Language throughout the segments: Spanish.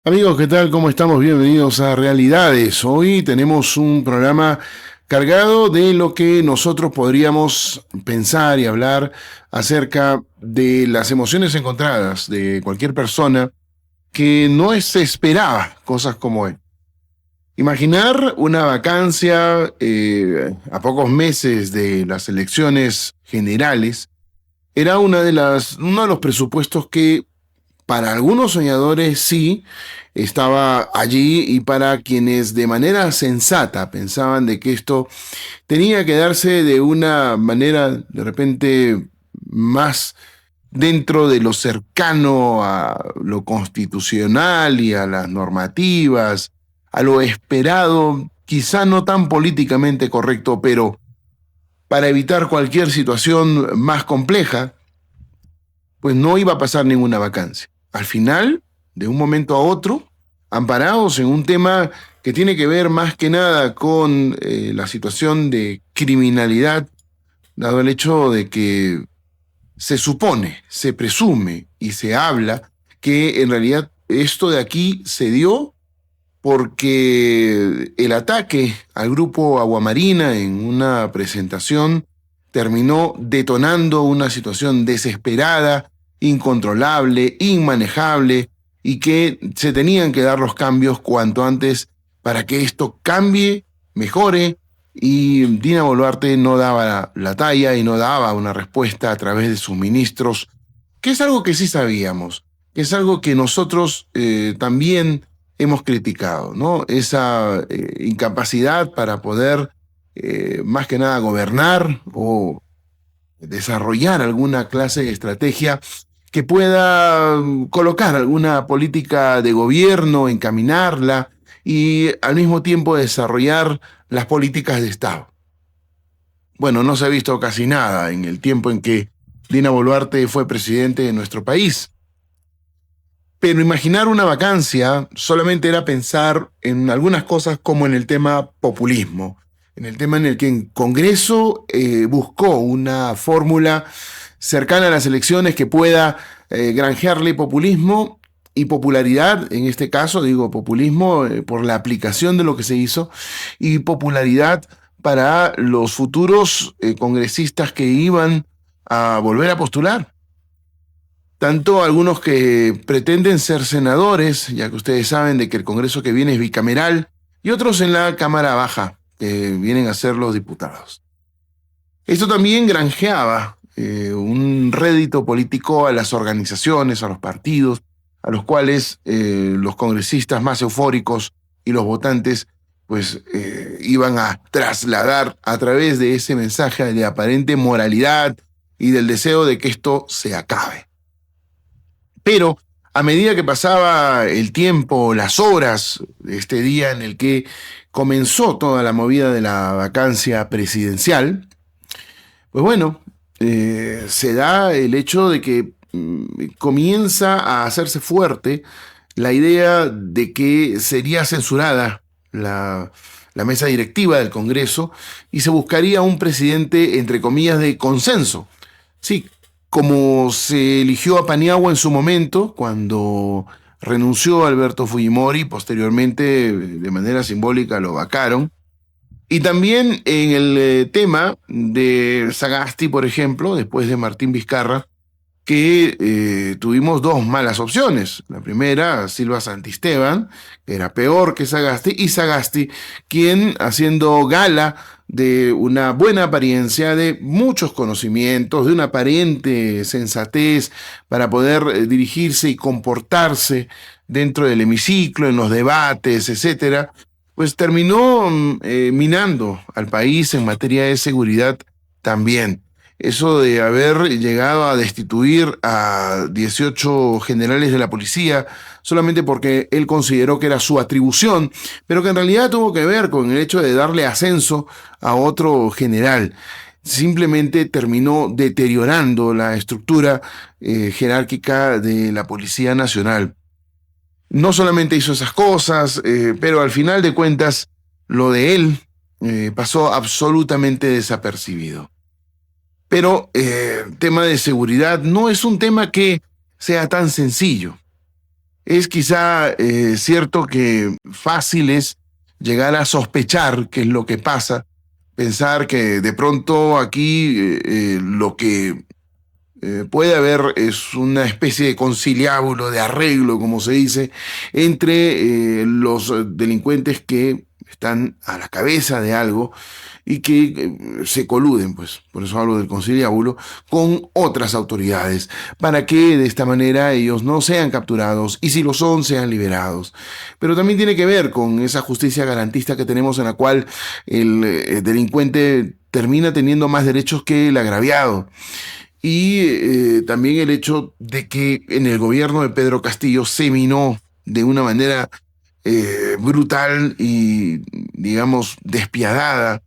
Amigos, ¿qué tal? ¿Cómo estamos? Bienvenidos a Realidades. Hoy tenemos un programa cargado de lo que nosotros podríamos pensar y hablar acerca de las emociones encontradas de cualquier persona que no se esperaba cosas como esta. Imaginar una vacancia a pocos meses de las elecciones generales era uno de los presupuestos que para algunos soñadores sí estaba allí, y para quienes de manera sensata pensaban de que esto tenía que darse de una manera de repente más dentro de lo cercano a lo constitucional y a las normativas, a lo esperado, quizá no tan políticamente correcto, pero para evitar cualquier situación más compleja, pues no iba a pasar ninguna vacancia. Al final, de un momento a otro, amparados en un tema que tiene que ver más que nada con la situación de criminalidad, dado el hecho de que se supone, se presume y se habla que en realidad esto de aquí se dio porque el ataque al grupo Aguamarina en una presentación terminó detonando una situación desesperada, incontrolable, inmanejable, y que se tenían que dar los cambios cuanto antes para que esto cambie, mejore, y Dina Boluarte no daba la talla y no daba una respuesta a través de sus ministros, que es algo que sí sabíamos, que es algo que nosotros también hemos criticado, ¿no? Esa incapacidad para poder, más que nada, gobernar o desarrollar alguna clase de estrategia que pueda colocar alguna política de gobierno, encaminarla y al mismo tiempo desarrollar las políticas de Estado. Bueno, no se ha visto casi nada en el tiempo en que Dina Boluarte fue presidente de nuestro país. Pero imaginar una vacancia solamente era pensar en algunas cosas, como en el tema populismo, en el tema en el que el Congreso buscó una fórmula cercana a las elecciones que pueda granjearle populismo y popularidad. En este caso digo populismo por la aplicación de lo que se hizo, y popularidad para los futuros congresistas que iban a volver a postular. Tanto algunos que pretenden ser senadores, ya que ustedes saben de que el Congreso que viene es bicameral, y otros en la Cámara Baja, que vienen a ser los diputados. Esto también granjeaba un rédito político a las organizaciones, a los partidos, a los cuales los congresistas más eufóricos y los votantes pues iban a trasladar a través de ese mensaje de aparente moralidad y del deseo de que esto se acabe. Pero a medida que pasaba el tiempo, las horas de este día en el que comenzó toda la movida de la vacancia presidencial, pues bueno, se da el hecho de que comienza a hacerse fuerte la idea de que sería censurada la mesa directiva del Congreso y se buscaría un presidente, entre comillas, de consenso. Sí, como se eligió a Paniagua en su momento, cuando renunció Alberto Fujimori, posteriormente de manera simbólica lo vacaron. Y también en el tema de Sagasti, por ejemplo, después de Martín Vizcarra, que tuvimos dos malas opciones. La primera, Silva Santisteban, que era peor que Sagasti, y Sagasti, quien, haciendo gala de una buena apariencia, de muchos conocimientos, de una aparente sensatez para poder dirigirse y comportarse dentro del hemiciclo, en los debates, etcétera, pues terminó minando al país en materia de seguridad también. Eso de haber llegado a destituir a 18 generales de la policía solamente porque él consideró que era su atribución, pero que en realidad tuvo que ver con el hecho de darle ascenso a otro general. Simplemente terminó deteriorando la estructura jerárquica de la Policía Nacional. No solamente hizo esas cosas, pero al final de cuentas, lo de él pasó absolutamente desapercibido. Pero tema de seguridad no es un tema que sea tan sencillo. Es quizá cierto que fácil es llegar a sospechar qué es lo que pasa, pensar que de pronto aquí lo que puede haber es una especie de conciliábulo, de arreglo, como se dice, entre los delincuentes que están a la cabeza de algo y que se coluden, pues, por eso hablo del conciliábulo, con otras autoridades, para que de esta manera ellos no sean capturados y si lo son, sean liberados. Pero también tiene que ver con esa justicia garantista que tenemos en la cual el delincuente termina teniendo más derechos que el agraviado. Y también el hecho de que en el gobierno de Pedro Castillo se minó de una manera brutal y, digamos, despiadada,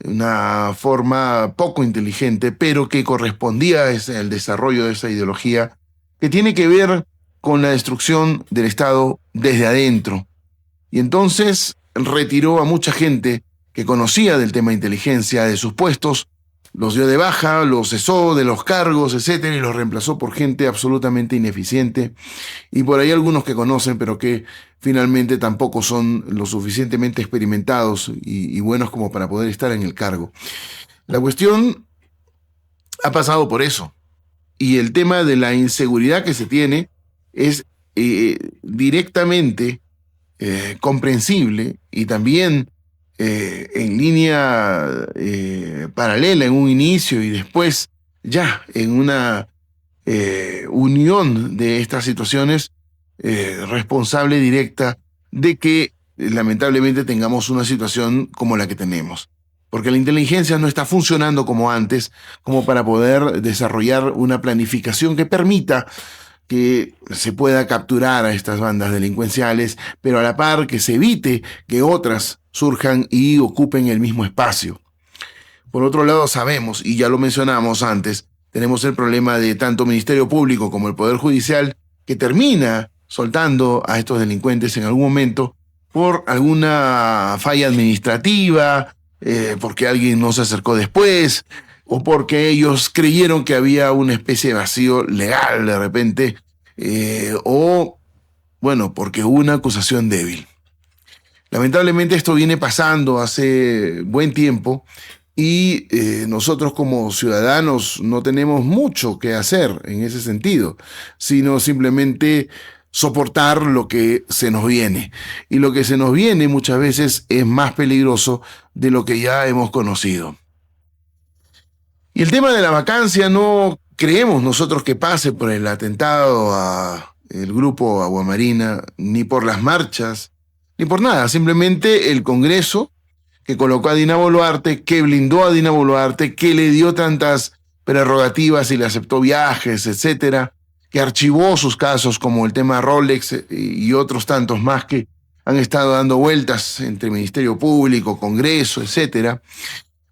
una forma poco inteligente, pero que correspondía al desarrollo de esa ideología, que tiene que ver con la destrucción del Estado desde adentro. Y entonces retiró a mucha gente que conocía del tema de inteligencia de sus puestos, los dio de baja, los cesó de los cargos, etcétera, y los reemplazó por gente absolutamente ineficiente. Y por ahí algunos que conocen, pero que finalmente tampoco son lo suficientemente experimentados y buenos como para poder estar en el cargo. La cuestión ha pasado por eso. Y el tema de la inseguridad que se tiene es directamente comprensible y también en línea paralela en un inicio y después ya en una unión de estas situaciones responsable directa de que lamentablemente tengamos una situación como la que tenemos. Porque la inteligencia no está funcionando como antes, como para poder desarrollar una planificación que permita que se pueda capturar a estas bandas delincuenciales, pero a la par que se evite que otras surjan y ocupen el mismo espacio. Por otro lado, sabemos, y ya lo mencionamos antes, tenemos el problema de tanto Ministerio Público como el Poder Judicial, que termina soltando a estos delincuentes en algún momento por alguna falla administrativa, porque alguien no se acercó después, o porque ellos creyeron que había una especie de vacío legal de repente, o, bueno, porque hubo una acusación débil. Lamentablemente esto viene pasando hace buen tiempo y nosotros como ciudadanos no tenemos mucho que hacer en ese sentido, sino simplemente soportar lo que se nos viene. Y lo que se nos viene muchas veces es más peligroso de lo que ya hemos conocido. Y el tema de la vacancia no creemos nosotros que pase por el atentado a el grupo Aguamarina, ni por las marchas, ni por nada. Simplemente el Congreso que colocó a Dina Boluarte, que blindó a Dina Boluarte, que le dio tantas prerrogativas y le aceptó viajes, etcétera, que archivó sus casos como el tema Rolex y otros tantos más que han estado dando vueltas entre Ministerio Público, Congreso, etcétera.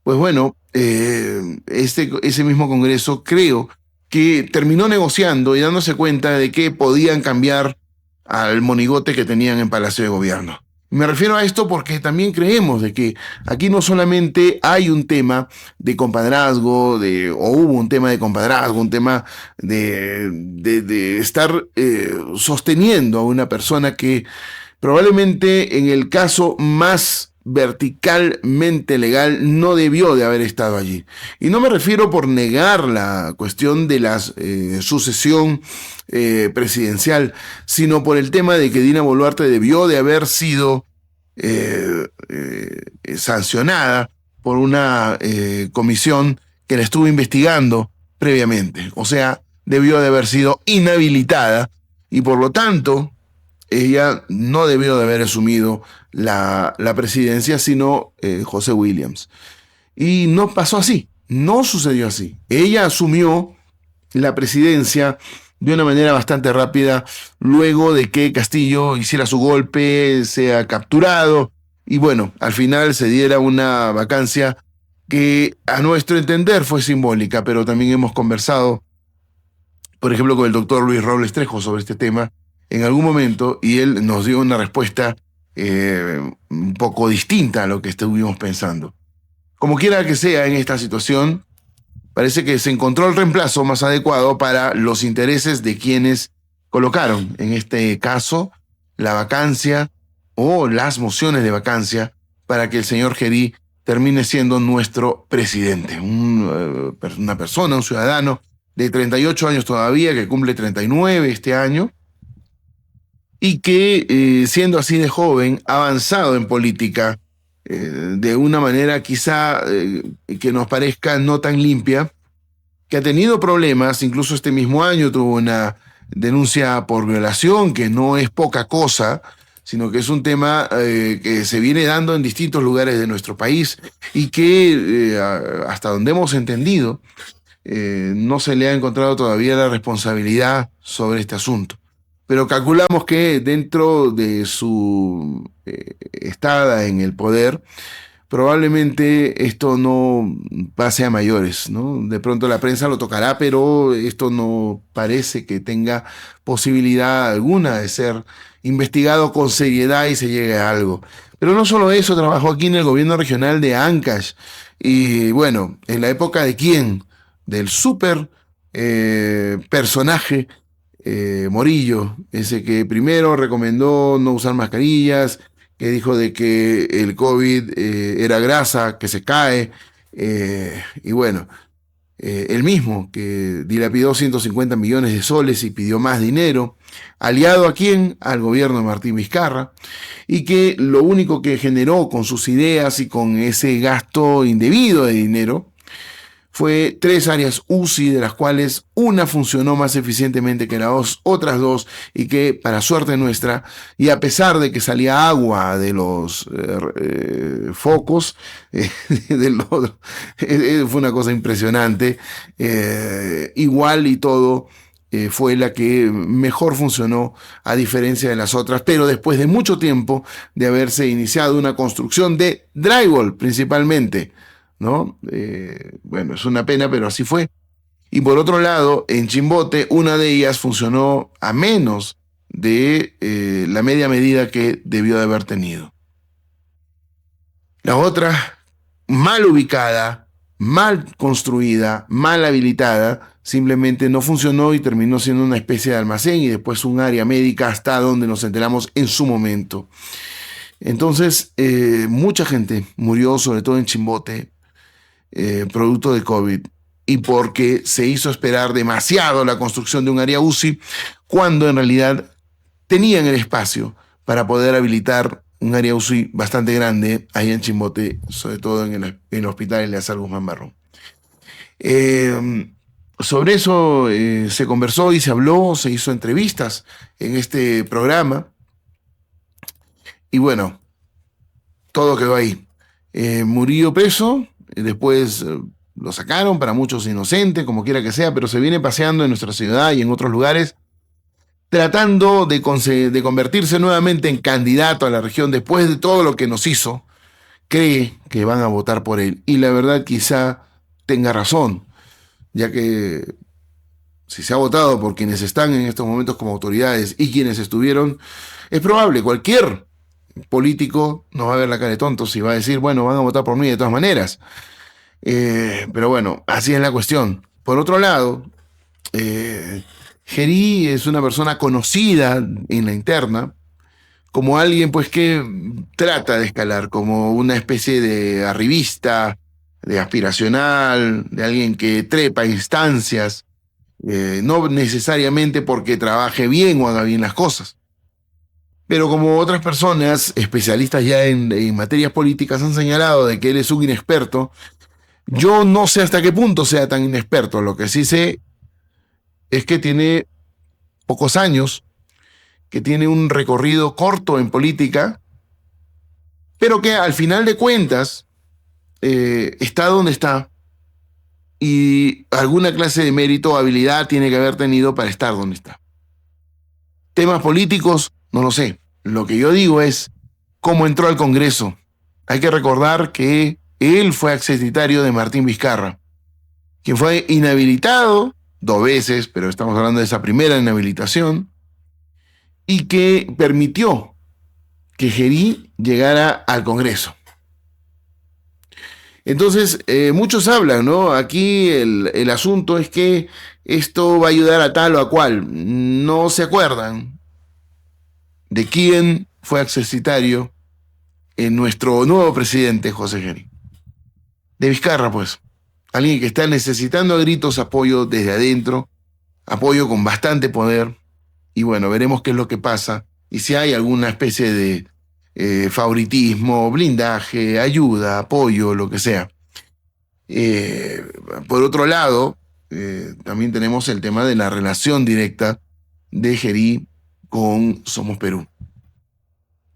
Pues bueno, ese mismo Congreso creo que terminó negociando y dándose cuenta de que podían cambiar al monigote que tenían en Palacio de Gobierno. Me refiero a esto porque también creemos de que aquí no solamente hay un tema de compadrazgo, o hubo un tema de compadrazgo, un tema de estar sosteniendo a una persona que probablemente en el caso más verticalmente legal no debió de haber estado allí. Y no me refiero por negar la cuestión de la sucesión presidencial, sino por el tema de que Dina Boluarte debió de haber sido sancionada por una comisión que la estuvo investigando previamente. O sea, debió de haber sido inhabilitada y por lo tanto ella no debió de haber asumido la presidencia, sino José Williams. Y no pasó así, no sucedió así. Ella asumió la presidencia de una manera bastante rápida, luego de que Castillo hiciera su golpe, sea capturado, y bueno, al final se diera una vacancia que a nuestro entender fue simbólica, pero también hemos conversado, por ejemplo, con el doctor Luis Robles Trejo sobre este tema en algún momento, y él nos dio una respuesta un poco distinta a lo que estuvimos pensando. Como quiera que sea en esta situación, parece que se encontró el reemplazo más adecuado para los intereses de quienes colocaron, en este caso, la vacancia o las mociones de vacancia para que el señor Gerí termine siendo nuestro presidente. Una persona, un ciudadano de 38 años todavía, que cumple 39 este año, y que, siendo así de joven, ha avanzado en política de una manera quizá que nos parezca no tan limpia, que ha tenido problemas. Incluso este mismo año tuvo una denuncia por violación, que no es poca cosa, sino que es un tema que se viene dando en distintos lugares de nuestro país y que, hasta donde hemos entendido, no se le ha encontrado todavía la responsabilidad sobre este asunto. Pero calculamos que dentro de su estada en el poder, probablemente esto no pase a mayores, ¿no? De pronto la prensa lo tocará, pero esto no parece que tenga posibilidad alguna de ser investigado con seriedad y se llegue a algo. Pero no solo eso, trabajó aquí en el gobierno regional de Ancash. Y bueno, en la época de quién, del súper personaje Morillo, ese que primero recomendó no usar mascarillas, que dijo de que el COVID era grasa que se cae, y bueno, él mismo que dilapidó 150 millones de soles y pidió más dinero, aliado a quién, al gobierno de Martín Vizcarra, y que lo único que generó con sus ideas y con ese gasto indebido de dinero fue 3 áreas UCI, de las cuales una funcionó más eficientemente que las otras 2, y que, para suerte nuestra, y a pesar de que salía agua de los focos, fue una cosa impresionante, igual y todo, fue la que mejor funcionó a diferencia de las otras, pero después de mucho tiempo de haberse iniciado una construcción de drywall principalmente, ¿no? Bueno, es una pena, pero así fue. Y por otro lado, en Chimbote, una de ellas funcionó a menos de la media medida que debió de haber tenido. La otra, mal ubicada, mal construida, mal habilitada, simplemente no funcionó y terminó siendo una especie de almacén y después un área médica, hasta donde nos enteramos en su momento. Entonces, mucha gente murió, sobre todo en Chimbote, producto de COVID, y porque se hizo esperar demasiado la construcción de un área UCI, cuando en realidad tenían el espacio para poder habilitar un área UCI bastante grande ahí en Chimbote, sobre todo en el hospital Eleazar Guzmán Barrón. Sobre eso se conversó y se habló, se hizo entrevistas en este programa, y bueno, todo quedó ahí. Murillo preso, después lo sacaron, para muchos inocente, como quiera que sea, pero se viene paseando en nuestra ciudad y en otros lugares, tratando de convertirse nuevamente en candidato a la región después de todo lo que nos hizo. Cree que van a votar por él, y la verdad quizá tenga razón, ya que si se ha votado por quienes están en estos momentos como autoridades y quienes estuvieron, es probable, cualquier político no va a ver la cara de tontos y va a decir, bueno, van a votar por mí de todas maneras. Pero bueno, así es la cuestión. Por otro lado, Gerí es una persona conocida en la interna como alguien pues que trata de escalar, como una especie de arribista, de aspiracional, de alguien que trepa instancias, no necesariamente porque trabaje bien o haga bien las cosas. Pero como otras personas especialistas ya en materias políticas han señalado de que él es un inexperto, yo no sé hasta qué punto sea tan inexperto. Lo que sí sé es que tiene pocos años, que tiene un recorrido corto en política, pero que al final de cuentas está donde está, y alguna clase de mérito o habilidad tiene que haber tenido para estar donde está. Temas políticos, no lo sé. Lo que yo digo es cómo entró al Congreso. Hay que recordar que él fue exsecretario de Martín Vizcarra, quien fue inhabilitado 2 veces, pero estamos hablando de esa primera inhabilitación, y que permitió que Gerí llegara al Congreso. Entonces, muchos hablan, ¿no? Aquí el asunto es que esto va a ayudar a tal o a cual. No se acuerdan de quién fue accesitario en nuestro nuevo presidente, José Geri. De Vizcarra, pues. Alguien que está necesitando a gritos apoyo desde adentro, apoyo con bastante poder. Y bueno, veremos qué es lo que pasa y si hay alguna especie de favoritismo, blindaje, ayuda, apoyo, lo que sea. Por otro lado, también tenemos el tema de la relación directa de Geri con Somos Perú.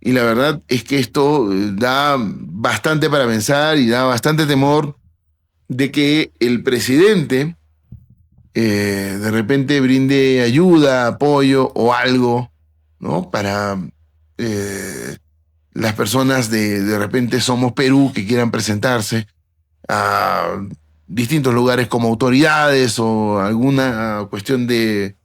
Y la verdad es que esto da bastante para pensar y da bastante temor de que el presidente de repente brinde ayuda, apoyo o algo, ¿no? Para las personas de repente Somos Perú que quieran presentarse a distintos lugares como autoridades o alguna cuestión de,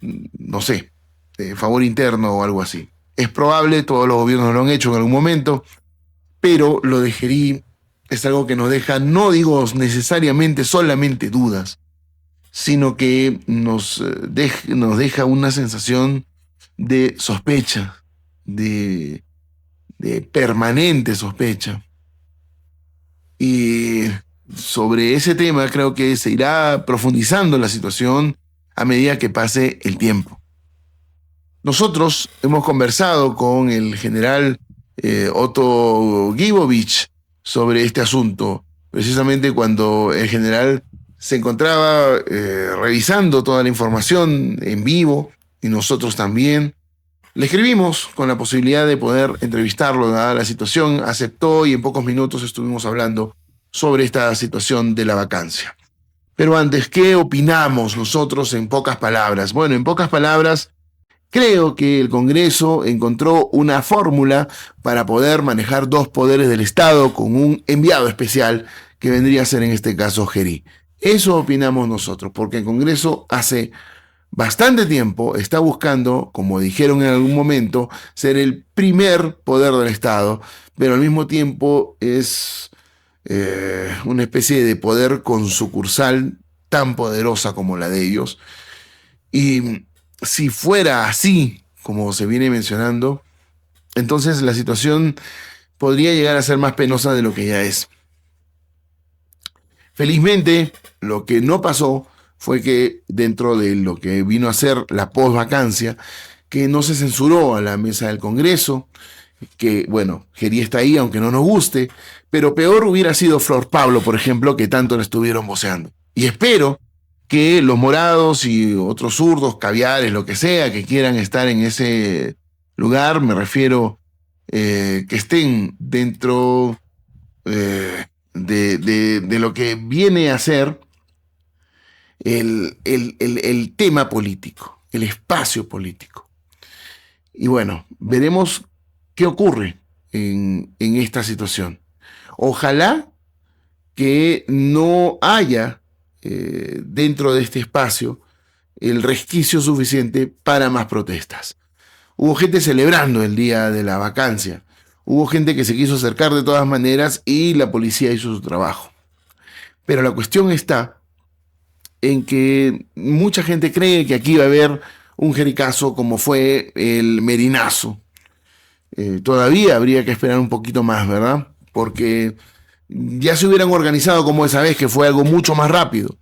no sé, de favor interno o algo así. Es probable, todos los gobiernos lo han hecho en algún momento, pero lo de Geri es algo que nos deja, no digo necesariamente solamente dudas, sino que nos deja una sensación de sospecha, de permanente sospecha. Y sobre ese tema creo que se irá profundizando la situación a medida que pase el tiempo. Nosotros hemos conversado con el general Otto Gibovich sobre este asunto, precisamente cuando el general se encontraba revisando toda la información en vivo y nosotros también. Le escribimos con la posibilidad de poder entrevistarlo, dada la situación, aceptó y en pocos minutos estuvimos hablando sobre esta situación de la vacancia. Pero antes, ¿qué opinamos nosotros en pocas palabras? Bueno, en pocas palabras, creo que el Congreso encontró una fórmula para poder manejar dos poderes del Estado con un enviado especial que vendría a ser en este caso Geri. Eso opinamos nosotros, porque el Congreso hace bastante tiempo está buscando, como dijeron en algún momento, ser el primer poder del Estado, pero al mismo tiempo es una especie de poder con sucursal tan poderosa como la de ellos. Y si fuera así, como se viene mencionando, entonces la situación podría llegar a ser más penosa de lo que ya es. Felizmente, lo que no pasó fue que dentro de lo que vino a ser la posvacancia, que no se censuró a la mesa del Congreso, que, bueno, Geri está ahí, aunque no nos guste, pero peor hubiera sido Flor Pablo, por ejemplo, que tanto le estuvieron voceando. Y espero que los morados y otros zurdos, caviares, lo que sea, que quieran estar en ese lugar, me refiero que estén dentro de lo que viene a ser el tema político, el espacio político. Y bueno, veremos qué ocurre en esta situación. Ojalá que no haya dentro de este espacio el resquicio suficiente para más protestas. Hubo gente celebrando el día de la vacancia. Hubo gente que se quiso acercar de todas maneras y la policía hizo su trabajo. Pero la cuestión está en que mucha gente cree que aquí va a haber un jericazo como fue el Merinazo. Todavía habría que esperar un poquito más, ¿verdad? Porque ya se hubieran organizado como esa vez, que fue algo mucho más rápido.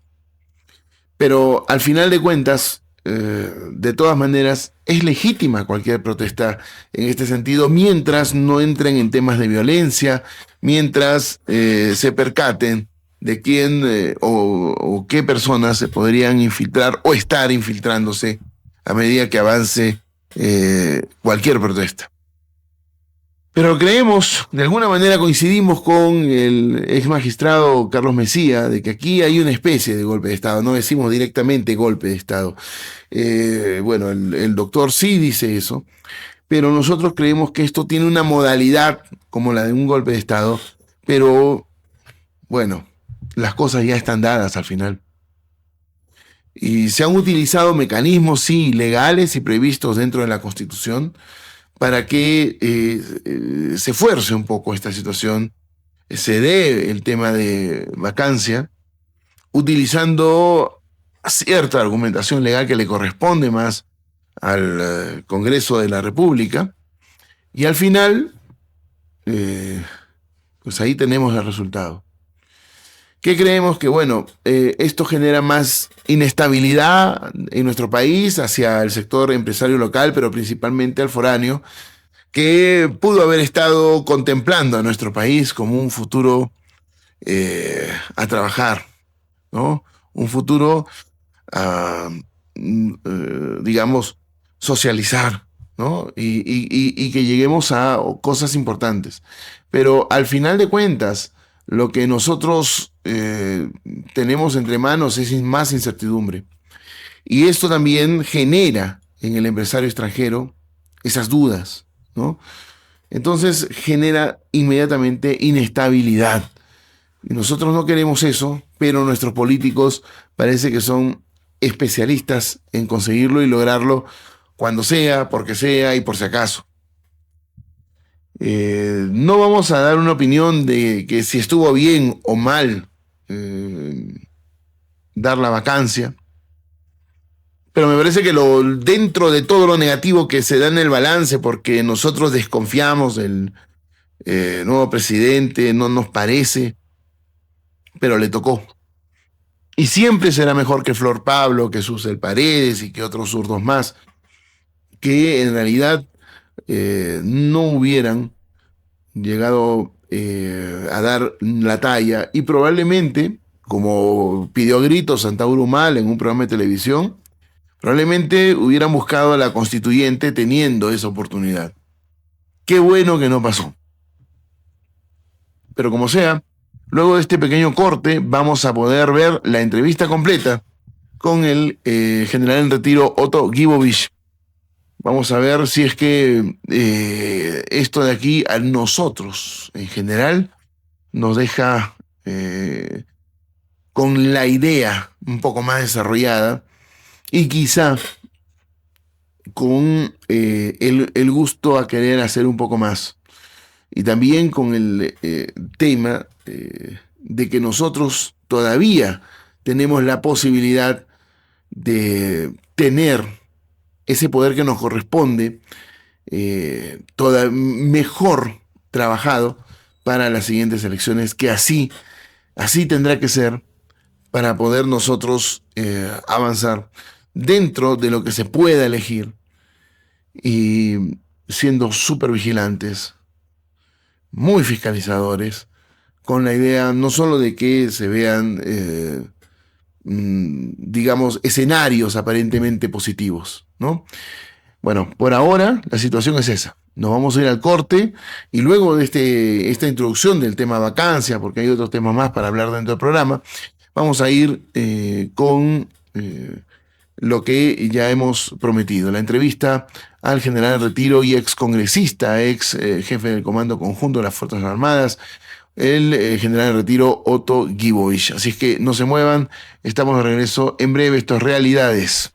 Pero al final de cuentas, de todas maneras, es legítima cualquier protesta en este sentido, mientras no entren en temas de violencia, mientras se percaten de quién o qué personas se podrían infiltrar o estar infiltrándose a medida que avance cualquier protesta. Pero creemos, de alguna manera coincidimos con el ex magistrado Carlos Mesía, de que aquí hay una especie de golpe de Estado, no decimos directamente golpe de Estado. Bueno, el doctor sí dice eso, pero nosotros creemos que esto tiene una modalidad como la de un golpe de Estado, pero bueno, las cosas ya están dadas al final. Y se han utilizado mecanismos, sí, legales y previstos dentro de la Constitución, para que se fuerce un poco esta situación se dé el tema de vacancia, utilizando cierta argumentación legal que le corresponde más al Congreso de la República, y al final, eh, pues ahí tenemos el resultado. ¿Qué creemos? Que bueno, esto genera más inestabilidad en nuestro país hacia el sector empresario local, pero principalmente al foráneo, que pudo haber estado contemplando a nuestro país como un futuro a trabajar, ¿no? Un futuro a, digamos, socializar, ¿no? Y que lleguemos a cosas importantes. Pero al final de cuentas, lo que nosotros tenemos entre manos es más incertidumbre. Y esto también genera en el empresario extranjero esas dudas, ¿no? Entonces genera inmediatamente inestabilidad. Y nosotros no queremos eso, pero nuestros políticos parece que son especialistas en conseguirlo y lograrlo cuando sea, porque sea y por si acaso. No vamos a dar una opinión de que si estuvo bien o mal dar la vacancia, pero me parece que dentro de todo lo negativo que se da en el balance, porque nosotros desconfiamos del nuevo presidente, no nos parece, pero le tocó. Y siempre será mejor que Flor Pablo, que Susel Paredes y que otros zurdos más, que en realidad no hubieran llegado a dar la talla y probablemente, como pidió a gritos Santauro Mal en un programa de televisión, probablemente hubieran buscado a la constituyente teniendo esa oportunidad. Qué bueno que no pasó. Pero como sea, luego de este pequeño corte vamos a poder ver la entrevista completa con el general en retiro Otto Gibovich. Vamos a ver si es que esto de aquí a nosotros en general nos deja con la idea un poco más desarrollada y quizá con el gusto a querer hacer un poco más. Y también con el tema de que nosotros todavía tenemos la posibilidad de tener ese poder que nos corresponde mejor trabajado para las siguientes elecciones, que así tendrá que ser para poder nosotros avanzar dentro de lo que se pueda elegir y siendo súper vigilantes, muy fiscalizadores, con la idea no solo de que se vean, digamos, escenarios aparentemente positivos, ¿no? Bueno, por ahora la situación es esa. Nos vamos a ir al corte y luego de esta introducción del tema vacancia, porque hay otros temas más para hablar dentro del programa, vamos a ir con lo que ya hemos prometido, la entrevista al general en retiro y ex congresista, ex jefe del Comando Conjunto de las Fuerzas Armadas, el general en retiro Otto Gibovich. Así es que no se muevan, estamos de regreso en breve, esto es Realidades.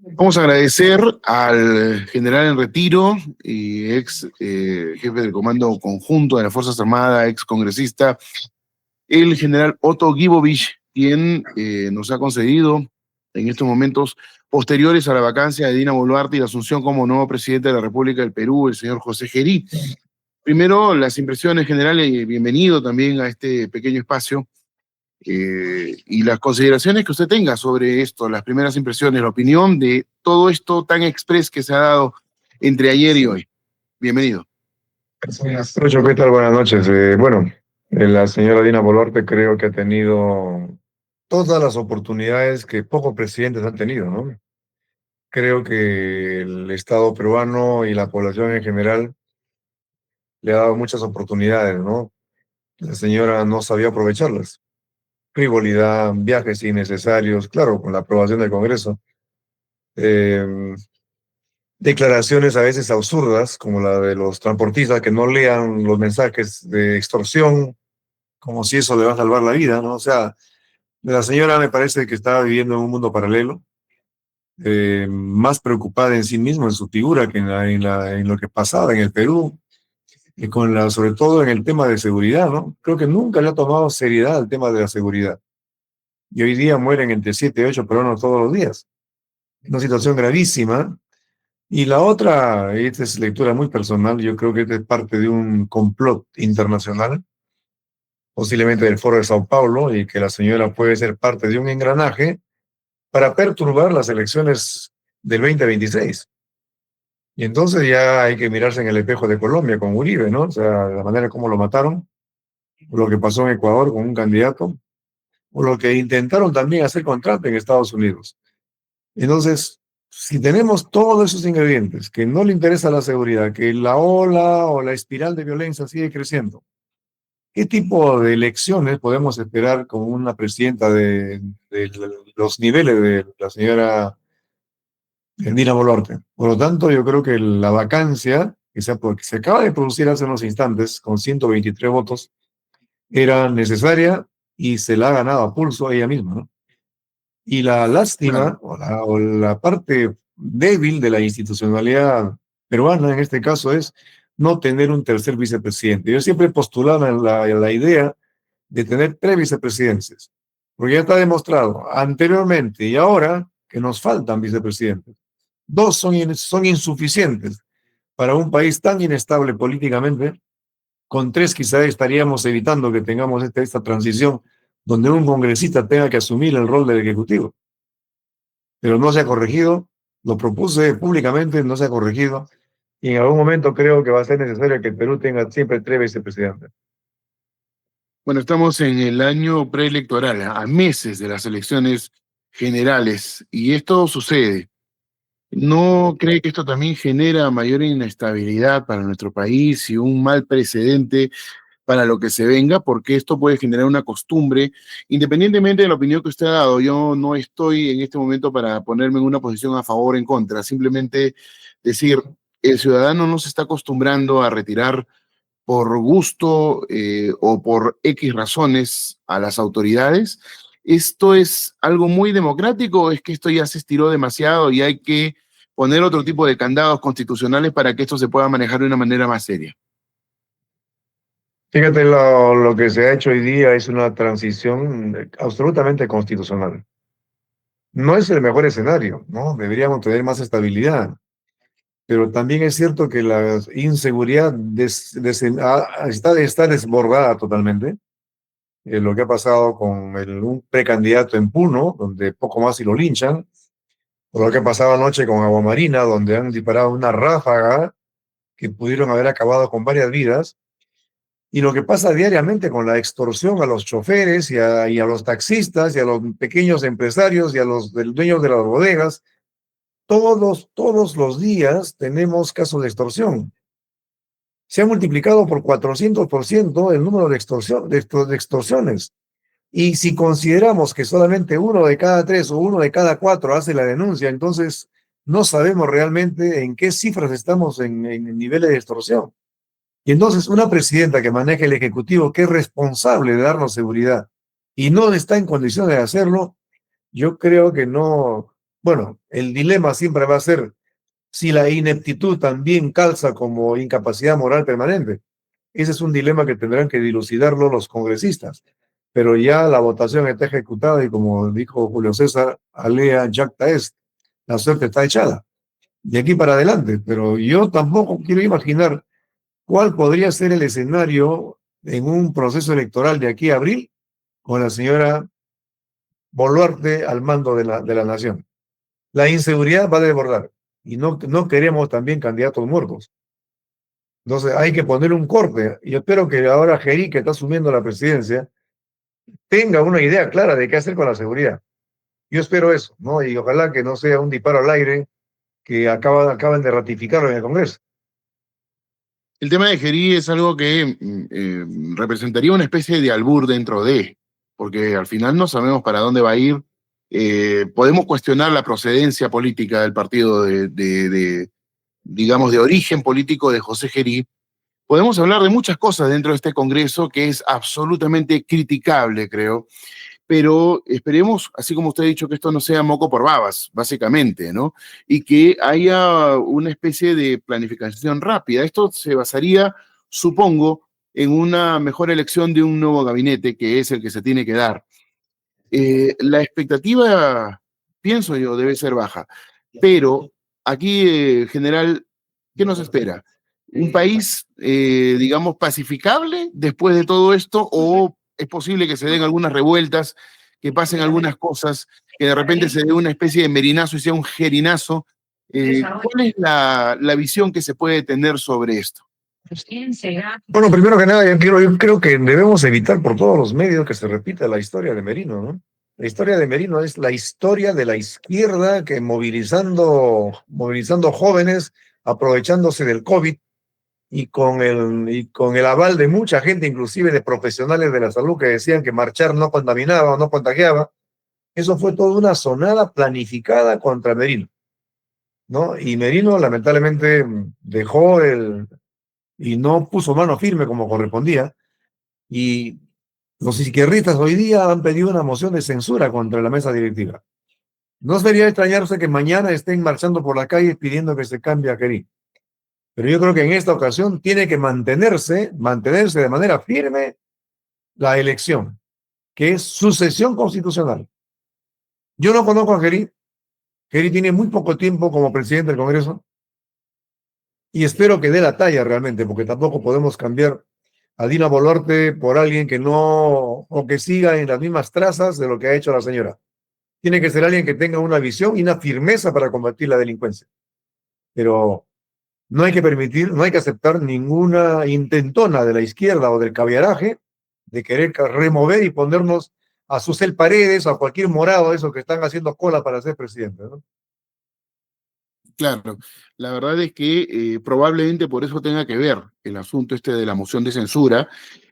Vamos a agradecer al general en retiro y ex jefe del Comando Conjunto de las Fuerzas Armadas, ex congresista, el general Otto Gibovich, quien nos ha concedido en estos momentos posteriores a la vacancia de Dina Boluarte y la asunción como nuevo presidente de la República del Perú, el señor José Gerí. Primero, las impresiones generales y bienvenido también a este pequeño espacio y las consideraciones que usted tenga sobre esto, las primeras impresiones, la opinión de todo esto tan express que se ha dado entre ayer y hoy. Bienvenido. Lucho, ¿qué tal? Buenas noches. La señora Dina Boluarte creo que ha tenido todas las oportunidades que pocos presidentes han tenido, ¿no? Creo que el Estado peruano y la población en general le ha dado muchas oportunidades, ¿no? La señora no sabía aprovecharlas. Frivolidad, viajes innecesarios, claro, con la aprobación del Congreso. Eh, Declaraciones a veces absurdas, como la de los transportistas que no lean los mensajes de extorsión, como si eso le va a salvar la vida, ¿no? O sea, la señora me parece que estaba viviendo en un mundo paralelo, más preocupada en sí misma, en su figura, que en lo que pasaba en el Perú, y sobre todo en el tema de seguridad, ¿no? Creo que nunca le ha tomado seriedad el tema de la seguridad. Y hoy día mueren entre 7 y 8 peruanos todos los días. Una situación gravísima. Y la otra, esta es lectura muy personal, yo creo que esta es parte de un complot internacional, posiblemente del Foro de Sao Paulo, y que la señora puede ser parte de un engranaje para perturbar las elecciones del 2026. Y entonces ya hay que mirarse en el espejo de Colombia con Uribe, ¿no? O sea, la manera como lo mataron, o lo que pasó en Ecuador con un candidato, o lo que intentaron también hacer con Trump en Estados Unidos. Entonces, si tenemos todos esos ingredientes, que no le interesa la seguridad, que la ola o la espiral de violencia sigue creciendo, ¿qué tipo de elecciones podemos esperar con una presidenta de los niveles de la señora Dina Boluarte? Por lo tanto, yo creo que la vacancia que se acaba de producir hace unos instantes, con 123 votos, era necesaria y se la ha ganado a pulso a ella misma, ¿no? Y la Claro. lástima o la parte débil de la institucionalidad peruana en este caso es no tener un tercer vicepresidente. Yo siempre postulaba la idea de tener 3 vicepresidencias, porque ya está demostrado anteriormente y ahora que nos faltan vicepresidentes. 2 son insuficientes para un país tan inestable políticamente. Con 3 quizá estaríamos evitando que tengamos esta transición donde un congresista tenga que asumir el rol del Ejecutivo. Pero no se ha corregido, lo propuse públicamente, no se ha corregido, y en algún momento creo que va a ser necesario que el Perú tenga siempre 3 vicepresidentes. Bueno, estamos en el año preelectoral, a meses de las elecciones generales, y esto sucede. ¿No cree que esto también genera mayor inestabilidad para nuestro país y un mal precedente para lo que se venga? Porque esto puede generar una costumbre, independientemente de la opinión que usted ha dado. Yo no estoy en este momento para ponerme en una posición a favor o en contra, simplemente decir, el ciudadano no se está acostumbrando a retirar por gusto o por X razones a las autoridades. ¿Esto es algo muy democrático o es que esto ya se estiró demasiado y hay que poner otro tipo de candados constitucionales para que esto se pueda manejar de una manera más seria? Fíjate, lo que se ha hecho hoy día es una transición absolutamente constitucional. No es el mejor escenario, ¿no? Deberíamos tener más estabilidad, pero también es cierto que la inseguridad está desbordada totalmente. Lo que ha pasado con un precandidato en Puno, donde poco más y lo linchan, o lo que ha pasado anoche con Agua Marina, donde han disparado una ráfaga que pudieron haber acabado con varias vidas, y lo que pasa diariamente con la extorsión a los choferes y a los taxistas y a los pequeños empresarios y a los dueños de las bodegas. Todos los días tenemos casos de extorsión. Se ha multiplicado por 400% el número de extorsiones. Y si consideramos que solamente 1 de cada 3 o 1 de cada 4 hace la denuncia, entonces no sabemos realmente en qué cifras estamos en niveles de extorsión. Y entonces una presidenta que maneja el Ejecutivo, que es responsable de darnos seguridad y no está en condiciones de hacerlo, yo creo que no. Bueno, el dilema siempre va a ser si la ineptitud también calza como incapacidad moral permanente. Ese es un dilema que tendrán que dilucidarlo los congresistas. Pero ya la votación está ejecutada y como dijo Julio César, alea jacta est, la suerte está echada. De aquí para adelante. Pero yo tampoco quiero imaginar cuál podría ser el escenario en un proceso electoral de aquí a abril con la señora Boluarte al mando de la nación. La inseguridad va a desbordar y no queremos también candidatos muertos. Entonces hay que poner un corte. Y yo espero que ahora Geri, que está asumiendo la presidencia, tenga una idea clara de qué hacer con la seguridad. Yo espero eso, ¿no? Y ojalá que no sea un disparo al aire que acaban de ratificarlo en el Congreso. El tema de Gerí es algo que representaría una especie de albur dentro de, porque al final no sabemos para dónde va a ir. Podemos cuestionar la procedencia política del partido digamos, de origen político de José Gerí. Podemos hablar de muchas cosas dentro de este Congreso que es absolutamente criticable, creo, pero esperemos, así como usted ha dicho, que esto no sea moco por babas, básicamente, ¿no? Y que haya una especie de planificación rápida. Esto se basaría, supongo, en una mejor elección de un nuevo gabinete, que es el que se tiene que dar. La expectativa, pienso yo, debe ser baja, pero aquí, general, ¿qué nos espera? ¿Un país, digamos, pacificable después de todo esto o es posible que se den algunas revueltas, que pasen algunas cosas, que de repente se dé una especie de merinazo y sea un jerinazo? ¿Cuál es la visión que se puede tener sobre esto? Bueno, primero que nada, yo creo que debemos evitar por todos los medios que se repita la historia de Merino, ¿no? La historia de Merino es la historia de la izquierda que movilizando jóvenes, aprovechándose del COVID y con el aval de mucha gente, inclusive de profesionales de la salud que decían que marchar no contaminaba o no contagiaba. Eso fue toda una sonada planificada contra Merino, ¿no? Y Merino lamentablemente dejó y no puso mano firme como correspondía. Y los izquierdistas hoy día han pedido una moción de censura contra la mesa directiva. No sería extrañarse que mañana estén marchando por la calle pidiendo que se cambie a Kerí. Pero yo creo que en esta ocasión tiene que mantenerse de manera firme la elección, que es sucesión constitucional. Yo no conozco a Kerí. Kerí tiene muy poco tiempo como presidente del Congreso y espero que dé la talla realmente, porque tampoco podemos cambiar a Dina Boluarte por alguien que no, o que siga en las mismas trazas de lo que ha hecho la señora. Tiene que ser alguien que tenga una visión y una firmeza para combatir la delincuencia. Pero no hay que permitir, no hay que aceptar ninguna intentona de la izquierda o del caviaraje de querer remover y ponernos a Susel Paredes o a cualquier morado de esos que están haciendo cola para ser presidente, ¿no? Claro, la verdad es que probablemente por eso tenga que ver el asunto este de la moción de censura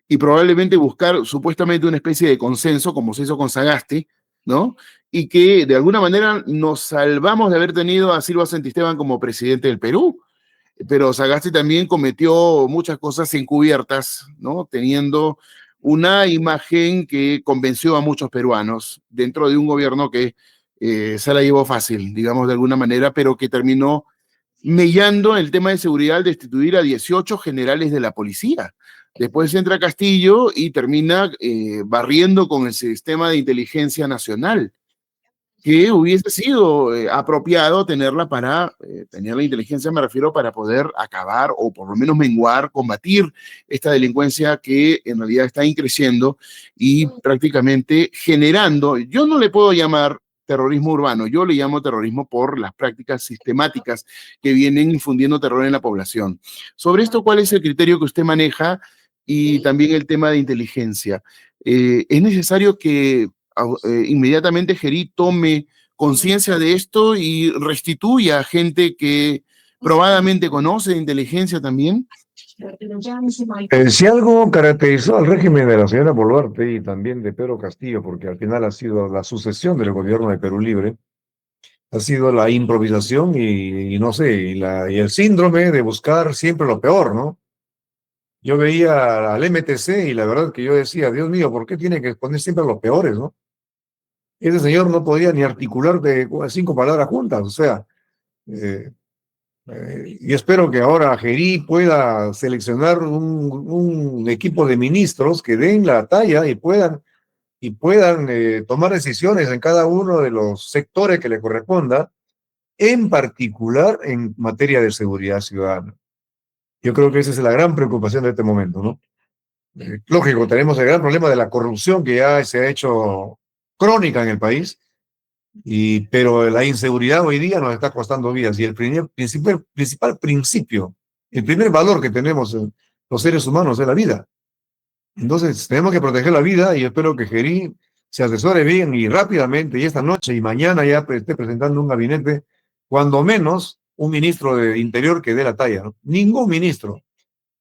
y probablemente buscar supuestamente una especie de consenso, como se hizo con Sagasti, ¿no? Y que de alguna manera nos salvamos de haber tenido a Silva Santisteban como presidente del Perú, pero Sagasti también cometió muchas cosas encubiertas, ¿no? Teniendo una imagen que convenció a muchos peruanos dentro de un gobierno que se la llevó fácil, digamos de alguna manera, pero que terminó mellando el tema de seguridad al destituir a 18 generales de la policía. Después entra Castillo y termina barriendo con el sistema de inteligencia nacional, que hubiese sido apropiado tenerla para, tener la inteligencia, me refiero, para poder acabar o por lo menos menguar, combatir esta delincuencia que en realidad está increciendo y prácticamente generando, yo no le puedo llamar terrorismo urbano, yo le llamo terrorismo por las prácticas sistemáticas que vienen infundiendo terror en la población. Sobre esto, ¿cuál es el criterio que usted maneja? Y también el tema de inteligencia. ¿Es necesario que inmediatamente Gerí tome conciencia de esto y restituya a gente que probadamente conoce de inteligencia también? Si algo caracterizó al régimen de la señora Boluarte y también de Pedro Castillo, porque al final ha sido la sucesión del gobierno de Perú Libre, ha sido la improvisación y no sé, y el síndrome de buscar siempre lo peor, ¿no? Yo veía al MTC y la verdad que yo decía, Dios mío, ¿por qué tiene que poner siempre a los peores, no? Ese señor no podía ni articular de 5 palabras juntas, o sea, eh, y espero que ahora Gerí pueda seleccionar un equipo de ministros que den la talla y puedan tomar decisiones en cada uno de los sectores que le corresponda, en particular en materia de seguridad ciudadana. Yo creo que esa es la gran preocupación de este momento, ¿no? Lógico, tenemos el gran problema de la corrupción que ya se ha hecho crónica en el país, pero la inseguridad hoy día nos está costando vidas y el principal principio, el primer valor que tenemos los seres humanos es la vida. Entonces, tenemos que proteger la vida y espero que Gerí se asesore bien y rápidamente, y esta noche y mañana ya esté presentando un gabinete, cuando menos un ministro de Interior que dé la talla, ¿no? Ningún ministro,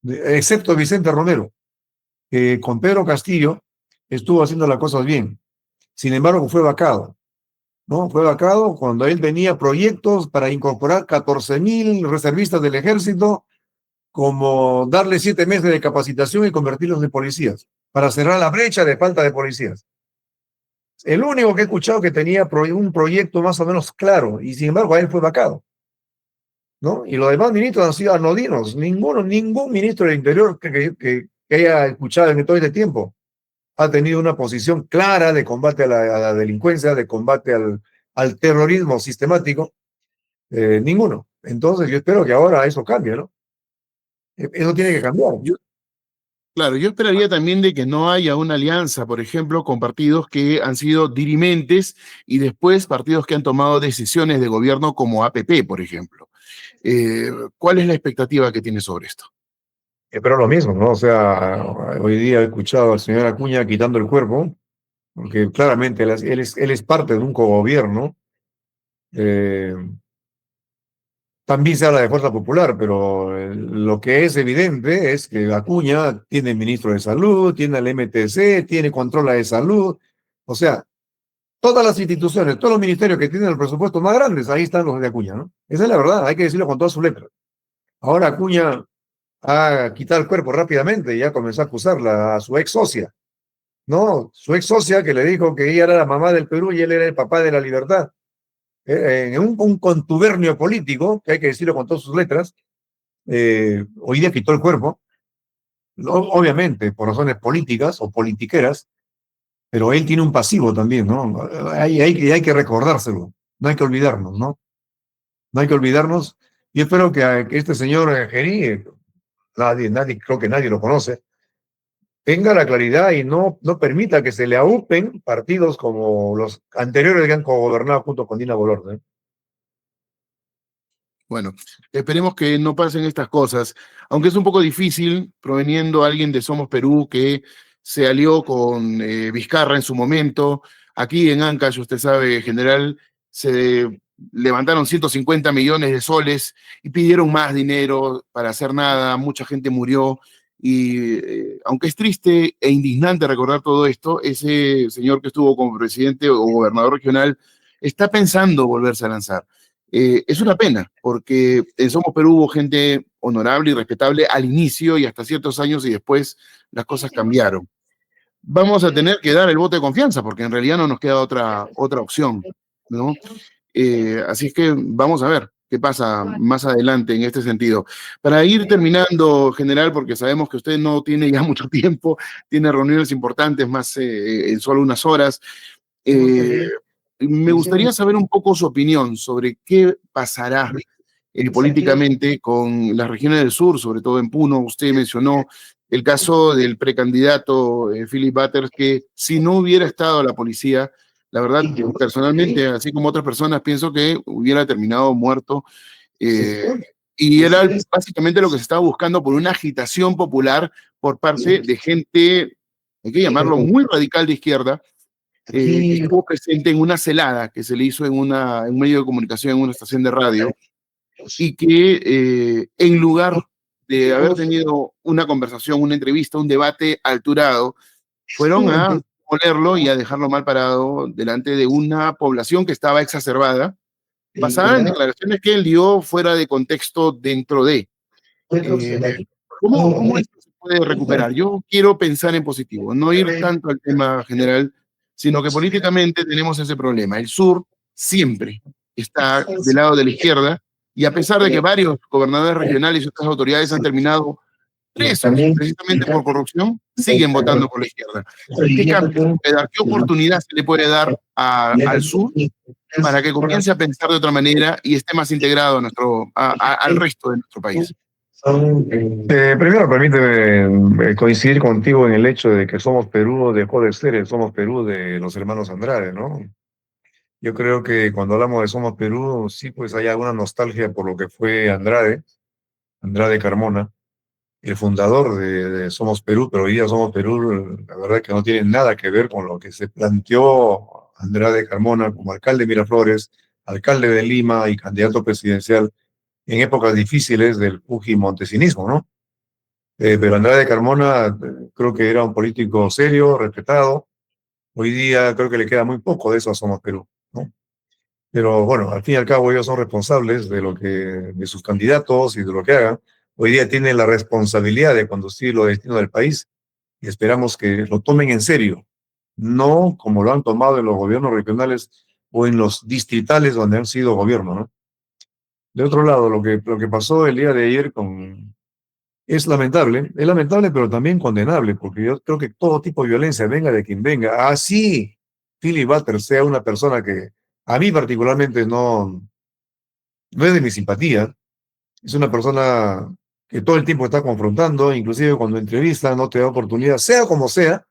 excepto Vicente Romero, que con Pedro Castillo estuvo haciendo las cosas bien. Sin embargo, fue vacado, ¿no? Fue vacado cuando él tenía proyectos para incorporar 14,000 reservistas del ejército, como darle 7 meses de capacitación y convertirlos en policías, para cerrar la brecha de falta de policías. El único que he escuchado que tenía un proyecto más o menos claro, y sin embargo a él fue vacado, ¿no? Y los demás ministros han sido anodinos. Ningún ministro del Interior que haya escuchado en todo este tiempo ha tenido una posición clara de combate a la delincuencia, de combate al terrorismo sistemático. Ninguno. Entonces yo espero que ahora eso cambie, ¿no? Eso tiene que cambiar. Claro, yo esperaría también de que no haya una alianza, por ejemplo, con partidos que han sido dirimentes y después partidos que han tomado decisiones de gobierno como APP, por ejemplo. ¿Cuál es la expectativa que tiene sobre esto? Pero lo mismo, ¿no? O sea, hoy día he escuchado al señor Acuña quitando el cuerpo, porque claramente él es parte de un cogobierno. Eh, También se habla de fuerza popular, pero lo que es evidente es que Acuña tiene ministro de salud, tiene el MTC, tiene controla de salud. O sea, todas las instituciones, todos los ministerios que tienen el presupuesto más grandes, ahí están los de Acuña, ¿no? Esa es la verdad, hay que decirlo con todas sus letras. Ahora Acuña ha quitado el cuerpo rápidamente y ya comenzó a acusarla a su ex socia, ¿no? Su ex socia que le dijo que ella era la mamá del Perú y él era el papá de la libertad. En un contubernio político, que hay que decirlo con todas sus letras, hoy día quitó el cuerpo, obviamente por razones políticas o politiqueras, pero él tiene un pasivo también, ¿no? Hay que recordárselo, no hay que olvidarnos, ¿no? No hay que olvidarnos. Y espero que este señor Gerí, creo que nadie lo conoce, tenga la claridad y no permita que se le aupen partidos como los anteriores que han gobernado junto con Dina Boluarte. Bueno, esperemos que no pasen estas cosas, aunque es un poco difícil proveniendo alguien de Somos Perú que se alió con Vizcarra en su momento. Aquí en Ancash, usted sabe, general, se levantaron 150 millones de soles y pidieron más dinero para hacer nada, mucha gente murió y aunque es triste e indignante recordar todo esto, ese señor que estuvo como presidente o gobernador regional está pensando volverse a lanzar. Es una pena, porque en Somos Perú hubo gente honorable y respetable al inicio y hasta ciertos años y después las cosas cambiaron. Vamos a tener que dar el voto de confianza, porque en realidad no nos queda otra opción, ¿no? Así es que vamos a ver qué pasa más adelante en este sentido. Para ir terminando, general, porque sabemos que usted no tiene ya mucho tiempo, tiene reuniones importantes más en solo unas horas. Eh, Me gustaría saber un poco su opinión sobre qué pasará políticamente con las regiones del sur, sobre todo en Puno. Usted mencionó el caso del precandidato Philip Butters, que si no hubiera estado la policía, la verdad, personalmente, así como otras personas, pienso que hubiera terminado muerto. Y era básicamente lo que se estaba buscando por una agitación popular por parte de gente, hay que llamarlo muy radical de izquierda, que estuvo presente en una celada que se le hizo en un medio de comunicación, en una estación de radio, y que en lugar de haber tenido una conversación, una entrevista, un debate alturado, fueron a ponerlo y a dejarlo mal parado delante de una población que estaba exacerbada, basada en declaraciones que él dio fuera de contexto dentro de. ¿Cómo esto se puede recuperar? Yo quiero pensar en positivo, no ir tanto al tema general, sino que políticamente tenemos ese problema. El sur siempre está del lado de la izquierda, y a pesar de que varios gobernadores regionales y otras autoridades han terminado presos precisamente por corrupción, siguen votando por la izquierda. ¿Qué cambio se puede dar? ¿Qué oportunidad se le puede dar al sur para que comience a pensar de otra manera y esté más integrado al resto de nuestro país? Primero, permíteme coincidir contigo en el hecho de que Somos Perú dejó de ser el Somos Perú de los hermanos Andrade, ¿no? Yo creo que cuando hablamos de Somos Perú, sí, pues hay alguna nostalgia por lo que fue Andrade, Andrade Carmona, el fundador de Somos Perú, pero hoy día Somos Perú, la verdad que no tiene nada que ver con lo que se planteó Andrade Carmona como alcalde de Miraflores, alcalde de Lima y candidato presidencial en épocas difíciles del fujimontesinismo, ¿no? Pero Andrade Carmona creo que era un político serio, respetado. Hoy día creo que le queda muy poco de eso a Somos Perú, ¿no? Pero bueno, al fin y al cabo ellos son responsables de sus candidatos y de lo que hagan. Hoy día tienen la responsabilidad de conducir los destinos del país y esperamos que lo tomen en serio, no como lo han tomado en los gobiernos regionales o en los distritales donde han sido gobierno, ¿no? De otro lado, lo que pasó el día de ayer es lamentable, pero también condenable, porque yo creo que todo tipo de violencia, venga de quien venga, así Philip Butter sea una persona que a mí particularmente no es de mi simpatía, es una persona que todo el tiempo está confrontando, inclusive cuando entrevista no te da oportunidad, sea como sea,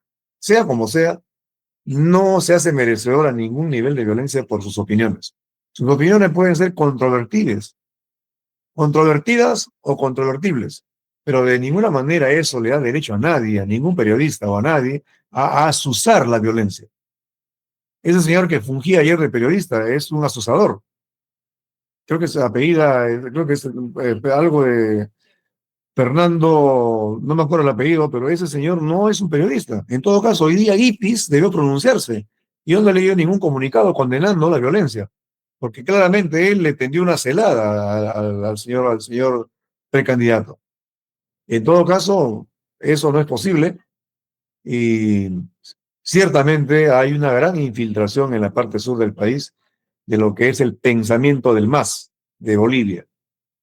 no se hace merecedor a ningún nivel de violencia por sus opiniones. Sus opiniones pueden ser controvertidas o controvertibles, pero de ninguna manera eso le da derecho a nadie, a ningún periodista o a nadie, a asusar la violencia. Ese señor que fungía ayer de periodista es un asusador. Creo que es apellida, creo que es algo de Fernando, no me acuerdo el apellido, pero ese señor no es un periodista. En todo caso, hoy día IPIS debió pronunciarse. Y yo no he leído ningún comunicado condenando la violencia, porque claramente él le tendió una celada al señor precandidato. En todo caso, eso no es posible y ciertamente hay una gran infiltración en la parte sur del país de lo que es el pensamiento del MAS de Bolivia,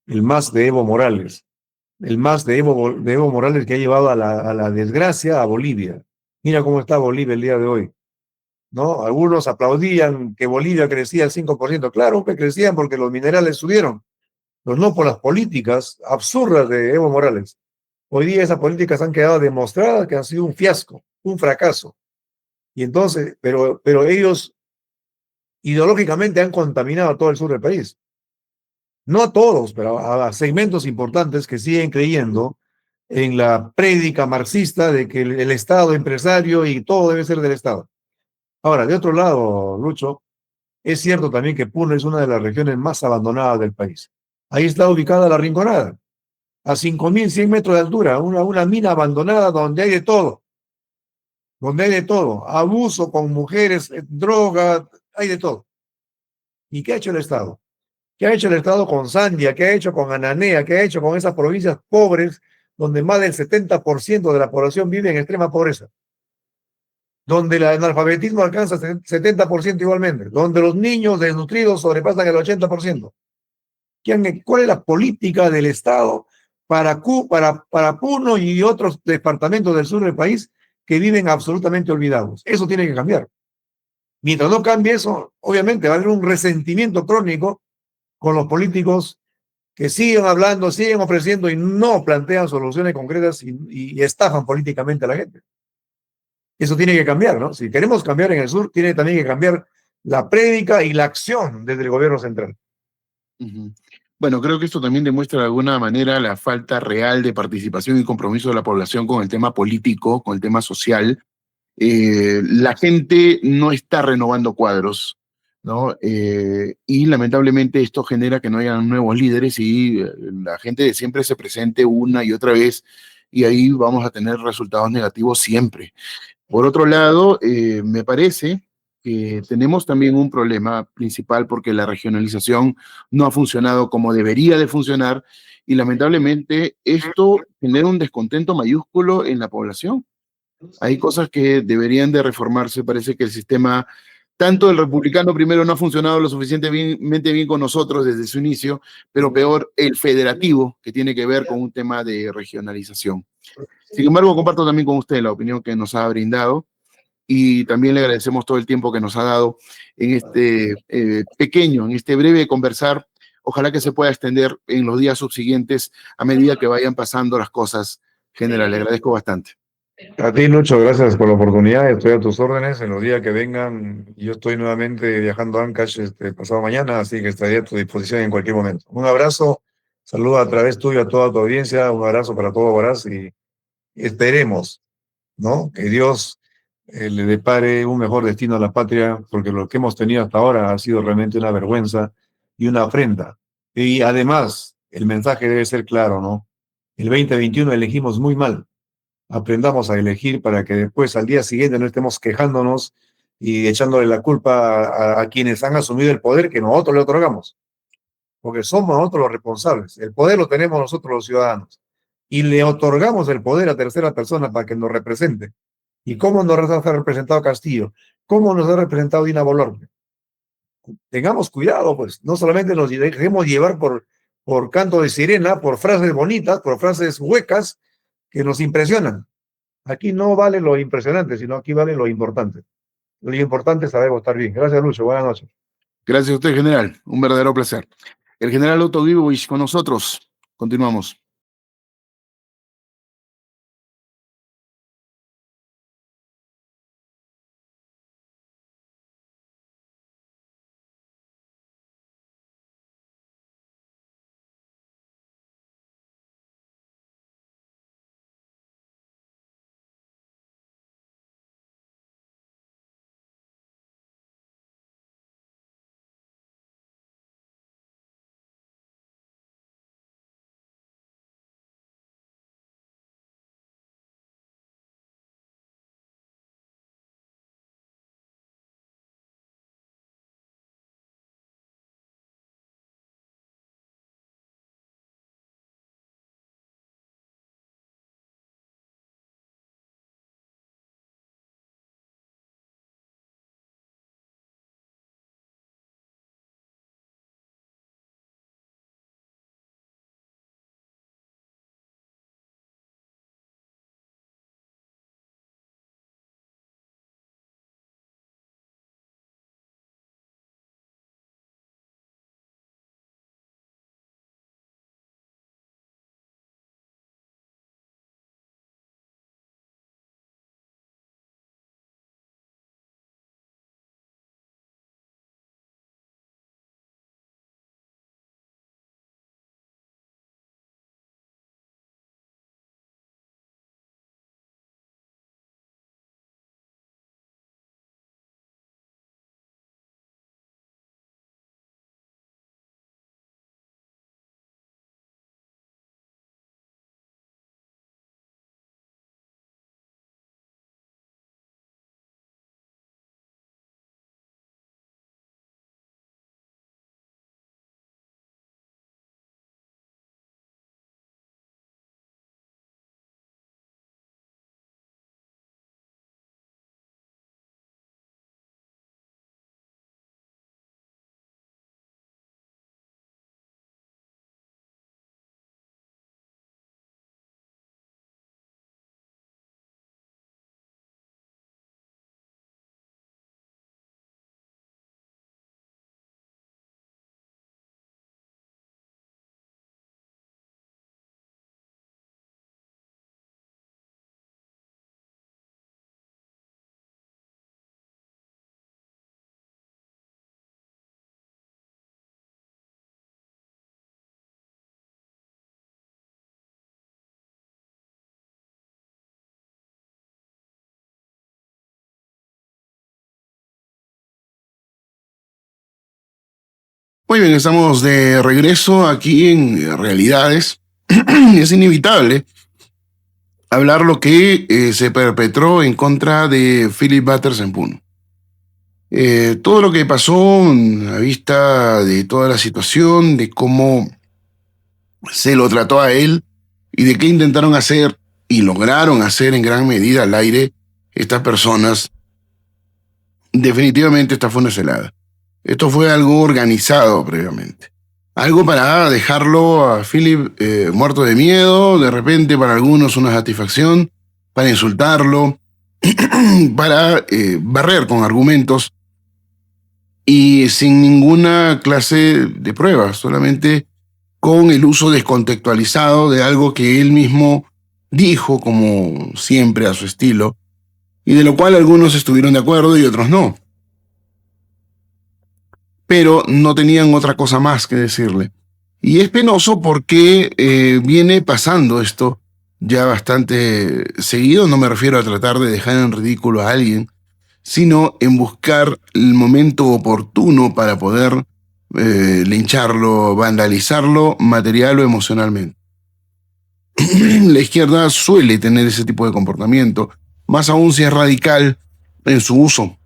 el MAS de Evo Morales, el MAS de Evo Morales que ha llevado a la desgracia a Bolivia. Mira cómo está Bolivia el día de hoy, ¿no? Algunos aplaudían que Bolivia crecía al 5%. Claro que crecían porque los minerales subieron, pero no por las políticas absurdas de Evo Morales. Hoy día esas políticas han quedado demostradas que han sido un fiasco, un fracaso. Y entonces, pero ellos ideológicamente han contaminado a todo el sur del país. No a todos, pero a segmentos importantes que siguen creyendo en la prédica marxista de que el Estado empresario y todo debe ser del Estado. Ahora, de otro lado, Lucho, es cierto también que Puno es una de las regiones más abandonadas del país. Ahí está ubicada La Rinconada, a 5.100 metros de altura, una mina abandonada donde hay de todo, abuso con mujeres, droga, hay de todo. ¿Y qué ha hecho el Estado? ¿Qué ha hecho el Estado con Sandia? ¿Qué ha hecho con Ananea? ¿Qué ha hecho con esas provincias pobres donde más del 70% de la población vive en extrema pobreza? Donde el analfabetismo alcanza 70% igualmente, donde los niños desnutridos sobrepasan el 80%. ¿Cuál es la política del Estado para Puno y otros departamentos del sur del país que viven absolutamente olvidados? Eso tiene que cambiar. Mientras no cambie eso, obviamente va a haber un resentimiento crónico con los políticos que siguen hablando, siguen ofreciendo y no plantean soluciones concretas y estafan políticamente a la gente. Eso tiene que cambiar, ¿no? Si queremos cambiar en el sur, tiene también que cambiar la prédica y la acción desde el gobierno central. Bueno, creo que esto también demuestra de alguna manera la falta real de participación y compromiso de la población con el tema político, con el tema social. La gente no está renovando cuadros, ¿no? Y lamentablemente esto genera que no haya nuevos líderes y la gente siempre se presente una y otra vez, y ahí vamos a tener resultados negativos siempre. Por otro lado, me parece que tenemos también un problema principal porque la regionalización no ha funcionado como debería de funcionar, y lamentablemente esto genera un descontento mayúsculo en la población. Hay cosas que deberían de reformarse. Parece que el sistema, tanto el republicano primero no ha funcionado lo suficientemente bien con nosotros desde su inicio, pero peor el federativo, que tiene que ver con un tema de regionalización. Sin embargo, comparto también con usted la opinión que nos ha brindado y también le agradecemos todo el tiempo que nos ha dado en este pequeño, en este breve conversar. Ojalá que se pueda extender en los días subsiguientes a medida que vayan pasando las cosas. General, le agradezco bastante. A ti, Lucho, gracias por la oportunidad. Estoy a tus órdenes. En los días que vengan, yo estoy nuevamente viajando a Ancash pasado mañana, así que estaré a tu disposición en cualquier momento. Un abrazo, saludo a través tuyo a toda tu audiencia, un abrazo para todo Huaraz y esperemos, ¿no? Que Dios le depare un mejor destino a la patria, porque lo que hemos tenido hasta ahora ha sido realmente una vergüenza y una afrenta. Y además, el mensaje debe ser claro, ¿no? El 2021 elegimos muy mal. Aprendamos a elegir para que después al día siguiente no estemos quejándonos y echándole la culpa a quienes han asumido el poder que nosotros le otorgamos, porque somos nosotros los responsables. El poder lo tenemos nosotros los ciudadanos y le otorgamos el poder a tercera persona para que nos represente. ¿Y cómo nos ha representado Castillo? ¿Cómo nos ha representado Dina Boluarte? Tengamos cuidado, pues, no solamente nos dejemos llevar por canto de sirena, por frases bonitas, por frases huecas que nos impresionan. Aquí no vale lo impresionante, sino aquí vale lo importante. Lo importante es saber votar bien. Gracias, Lucho. Buenas noches. Gracias a usted, general. Un verdadero placer. El general Otto Gibovich con nosotros. Continuamos. Muy bien, estamos de regreso aquí en Realidades. Es inevitable hablar lo que se perpetró en contra de Philip Butters en Puno. Todo lo que pasó a vista de toda la situación, de cómo se lo trató a él y de qué intentaron hacer y lograron hacer en gran medida al aire, estas personas, definitivamente esta fue una celada. Esto fue algo organizado previamente. Algo para dejarlo a Philip muerto de miedo, de repente para algunos una satisfacción, para insultarlo, para barrer con argumentos y sin ninguna clase de pruebas, solamente con el uso descontextualizado de algo que él mismo dijo, como siempre a su estilo, y de lo cual algunos estuvieron de acuerdo y otros no. Pero no tenían otra cosa más que decirle. Y es penoso porque viene pasando esto ya bastante seguido. No me refiero a tratar de dejar en ridículo a alguien, sino en buscar el momento oportuno para poder lincharlo, vandalizarlo material o emocionalmente. La izquierda suele tener ese tipo de comportamiento, más aún si es radical en su uso.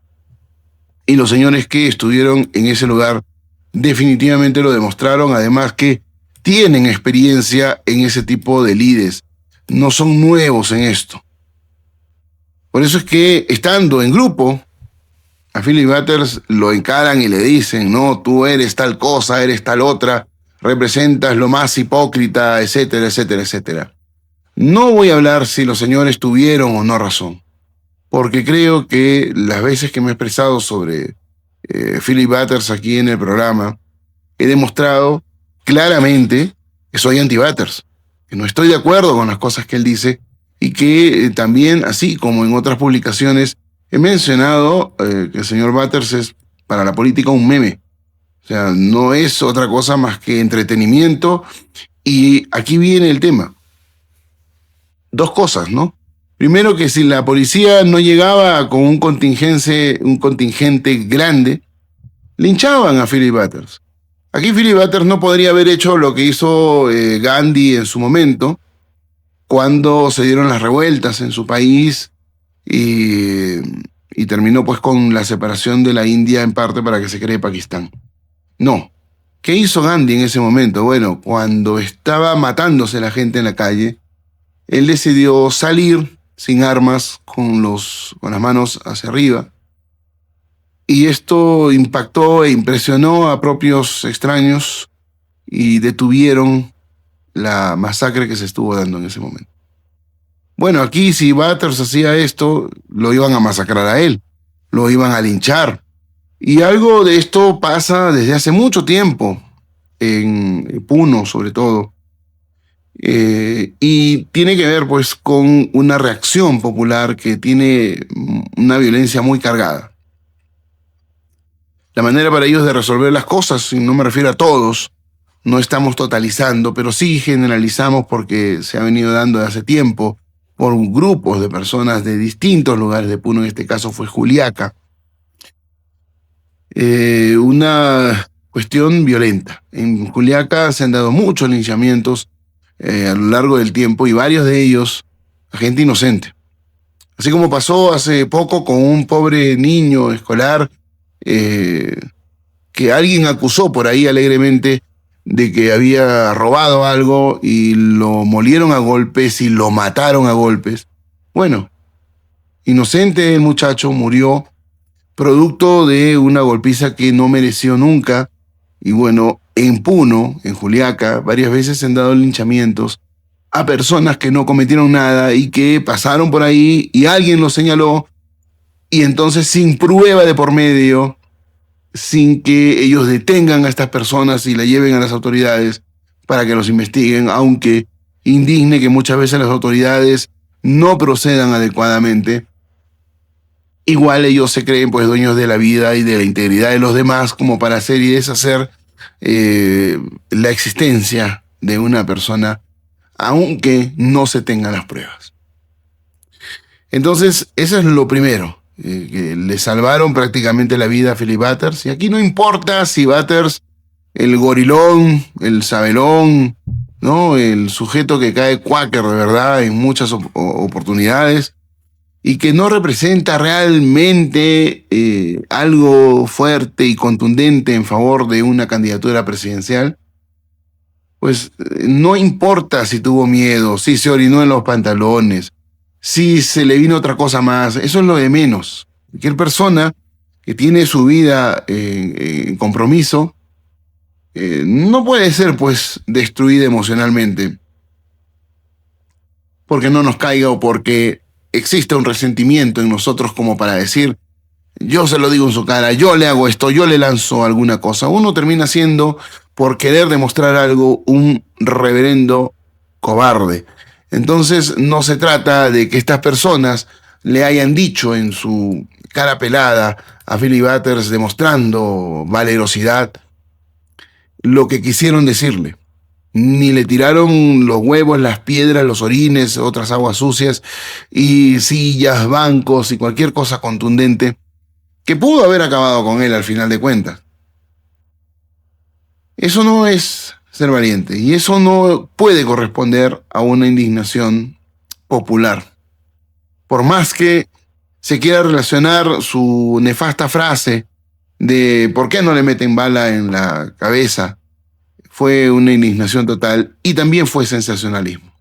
Y los señores que estuvieron en ese lugar definitivamente lo demostraron, además que tienen experiencia en ese tipo de lides, no son nuevos en esto. Por eso es que estando en grupo, a Philip Butters lo encaran y le dicen, no, tú eres tal cosa, eres tal otra, representas lo más hipócrita, etcétera, etcétera, etcétera. No voy a hablar si los señores tuvieron o no razón, porque creo que las veces que me he expresado sobre Philip Butters aquí en el programa, he demostrado claramente que soy anti-Butters, que no estoy de acuerdo con las cosas que él dice y que también, así como en otras publicaciones, he mencionado que el señor Butters es para la política un meme. O sea, no es otra cosa más que entretenimiento. Y aquí viene el tema. Dos cosas, ¿no? Primero, que si la policía no llegaba con un contingente grande, linchaban a Philip Butters. Aquí Philip Butters no podría haber hecho lo que hizo Gandhi en su momento, cuando se dieron las revueltas en su país y terminó pues con la separación de la India en parte para que se cree Pakistán. No. ¿Qué hizo Gandhi en ese momento? Bueno, cuando estaba matándose la gente en la calle, él decidió salir sin armas, con las manos hacia arriba. Y esto impactó e impresionó a propios extraños y detuvieron la masacre que se estuvo dando en ese momento. Bueno, aquí si Butters hacía esto, lo iban a masacrar a él, lo iban a linchar. Y algo de esto pasa desde hace mucho tiempo, en Puno sobre todo. Y tiene que ver pues con una reacción popular que tiene una violencia muy cargada. La manera para ellos de resolver las cosas, y no me refiero a todos, no estamos totalizando, pero sí generalizamos porque se ha venido dando de hace tiempo por grupos de personas de distintos lugares de Puno, en este caso fue Juliaca, una cuestión violenta. En Juliaca se han dado muchos linchamientos a lo largo del tiempo y varios de ellos a gente inocente. Así como pasó hace poco con un pobre niño escolar que alguien acusó por ahí alegremente de que había robado algo y lo molieron a golpes y lo mataron a golpes. Bueno, inocente el muchacho murió producto de una golpiza que no mereció nunca. Y bueno, en Puno, en Juliaca, varias veces se han dado linchamientos a personas que no cometieron nada y que pasaron por ahí y alguien los señaló y entonces sin prueba de por medio, sin que ellos detengan a estas personas y la lleven a las autoridades para que los investiguen, aunque indigne que muchas veces las autoridades no procedan adecuadamente, igual ellos se creen pues dueños de la vida y de la integridad de los demás como para hacer y deshacer la existencia de una persona, aunque no se tengan las pruebas. Entonces, eso es lo primero, que le salvaron prácticamente la vida a Philip Butters. Y aquí no importa si Butters, el gorilón, el sabelón, ¿no? El sujeto que cae cuáquer de verdad en muchas oportunidades y que no representa realmente algo fuerte y contundente en favor de una candidatura presidencial, pues no importa si tuvo miedo, si se orinó en los pantalones, si se le vino otra cosa más, eso es lo de menos. Cualquier persona que tiene su vida en compromiso no puede ser pues destruida emocionalmente porque no nos caiga o porque existe un resentimiento en nosotros como para decir, yo se lo digo en su cara, yo le hago esto, yo le lanzo alguna cosa. Uno termina siendo, por querer demostrar algo, un reverendo cobarde. Entonces no se trata de que estas personas le hayan dicho en su cara pelada a Philip Butters, demostrando valerosidad, lo que quisieron decirle. Ni le tiraron los huevos, las piedras, los orines, otras aguas sucias y sillas, bancos y cualquier cosa contundente que pudo haber acabado con él al final de cuentas. Eso no es ser valiente y eso no puede corresponder a una indignación popular. Por más que se quiera relacionar su nefasta frase de ¿por qué no le meten bala en la cabeza? Fue una indignación total y también fue sensacionalismo.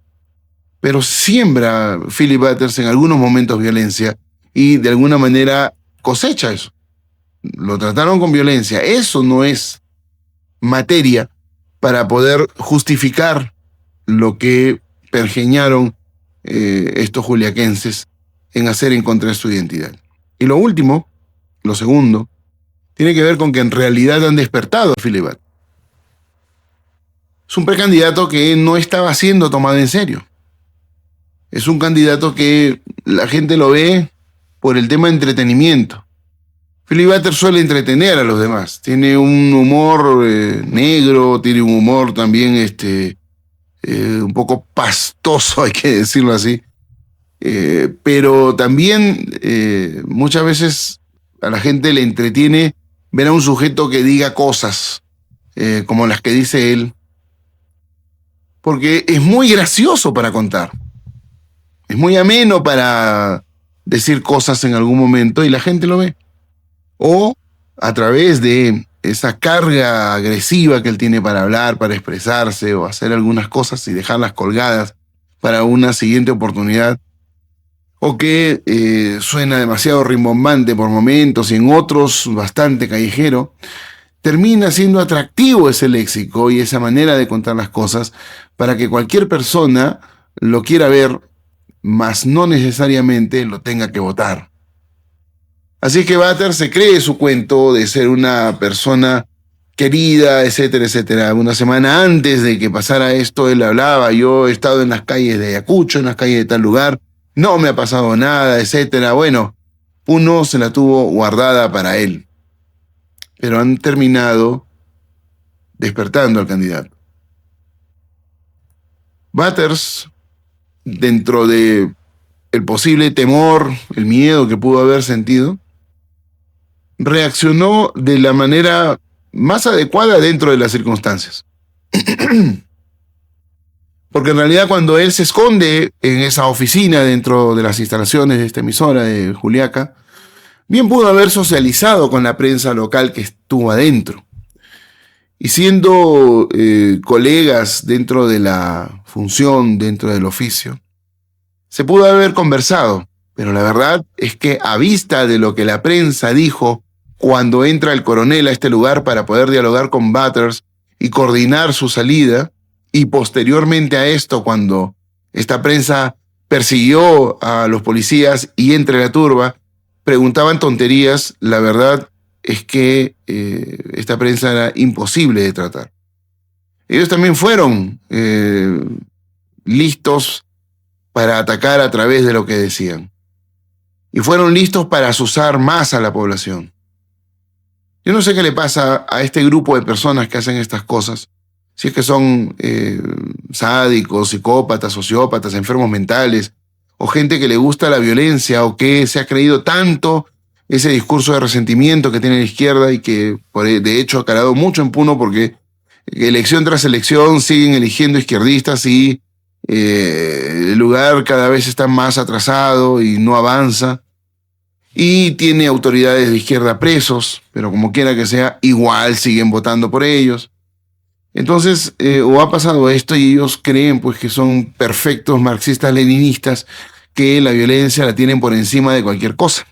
Pero siembra Philip Butters en algunos momentos violencia y de alguna manera cosecha eso. Lo trataron con violencia. Eso no es materia para poder justificar lo que pergeñaron estos juliaquenses en hacer en contra de su identidad. Y lo último, lo segundo, tiene que ver con que en realidad han despertado a Philip Butters. Es un precandidato que no estaba siendo tomado en serio. Es un candidato que la gente lo ve por el tema de entretenimiento. Philip Butters suele entretener a los demás. Tiene un humor negro, tiene un humor también un poco pastoso, hay que decirlo así. Pero también muchas veces a la gente le entretiene ver a un sujeto que diga cosas como las que dice él, porque es muy gracioso para contar. Es muy ameno para decir cosas en algún momento y la gente lo ve. O a través de esa carga agresiva que él tiene para hablar, para expresarse o hacer algunas cosas y dejarlas colgadas para una siguiente oportunidad. O que suena demasiado rimbombante por momentos y en otros bastante callejero. Termina siendo atractivo ese léxico y esa manera de contar las cosas para que cualquier persona lo quiera ver, mas no necesariamente lo tenga que votar. Así que Butters se cree su cuento de ser una persona querida, etcétera, etcétera. Una semana antes de que pasara esto, él hablaba, yo he estado en las calles de Ayacucho, en las calles de tal lugar, no me ha pasado nada, etcétera. Bueno, uno se la tuvo guardada para él. Pero han terminado despertando al candidato. Butters, dentro de el posible temor, el miedo que pudo haber sentido, reaccionó de la manera más adecuada dentro de las circunstancias. Porque en realidad cuando él se esconde en esa oficina dentro de las instalaciones de esta emisora de Juliaca, bien pudo haber socializado con la prensa local que estuvo adentro. Y siendo colegas dentro de la función, dentro del oficio, se pudo haber conversado. Pero la verdad es que a vista de lo que la prensa dijo cuando entra el coronel a este lugar para poder dialogar con Butters y coordinar su salida, y posteriormente a esto, cuando esta prensa persiguió a los policías y entre la turba, preguntaban tonterías, la verdad es que esta prensa era imposible de tratar. Ellos también fueron listos para atacar a través de lo que decían. Y fueron listos para azuzar más a la población. Yo no sé qué le pasa a este grupo de personas que hacen estas cosas, si es que son sádicos, psicópatas, sociópatas, enfermos mentales, o gente que le gusta la violencia o que se ha creído tanto ese discurso de resentimiento que tiene la izquierda y que de hecho ha calado mucho en Puno porque elección tras elección siguen eligiendo izquierdistas y el lugar cada vez está más atrasado y no avanza. Y tiene autoridades de izquierda presos, pero como quiera que sea, igual siguen votando por ellos. Entonces, o ha pasado esto y ellos creen pues que son perfectos marxistas-leninistas, que la violencia la tienen por encima de cualquier cosa.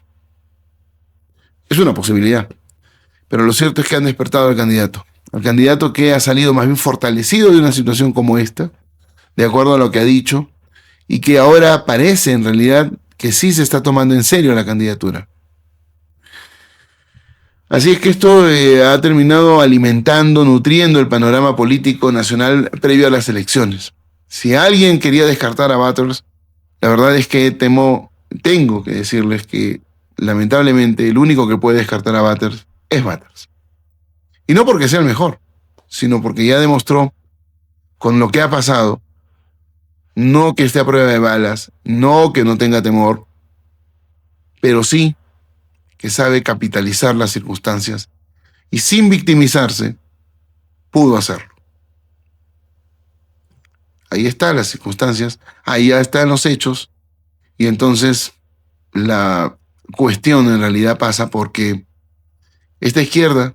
Es una posibilidad, pero lo cierto es que han despertado al candidato que ha salido más bien fortalecido de una situación como esta, de acuerdo a lo que ha dicho, y que ahora parece en realidad que sí se está tomando en serio la candidatura. Así es que esto ha terminado alimentando, nutriendo el panorama político nacional previo a las elecciones. Si alguien quería descartar a Batters, la verdad es que tengo que decirles que lamentablemente el único que puede descartar a Batters es Batters. Y no porque sea el mejor, sino porque ya demostró con lo que ha pasado, no que esté a prueba de balas, no que no tenga temor, pero sí que sabe capitalizar las circunstancias y sin victimizarse pudo hacerlo. Ahí están las circunstancias, ahí ya están los hechos y entonces la cuestión en realidad pasa porque esta izquierda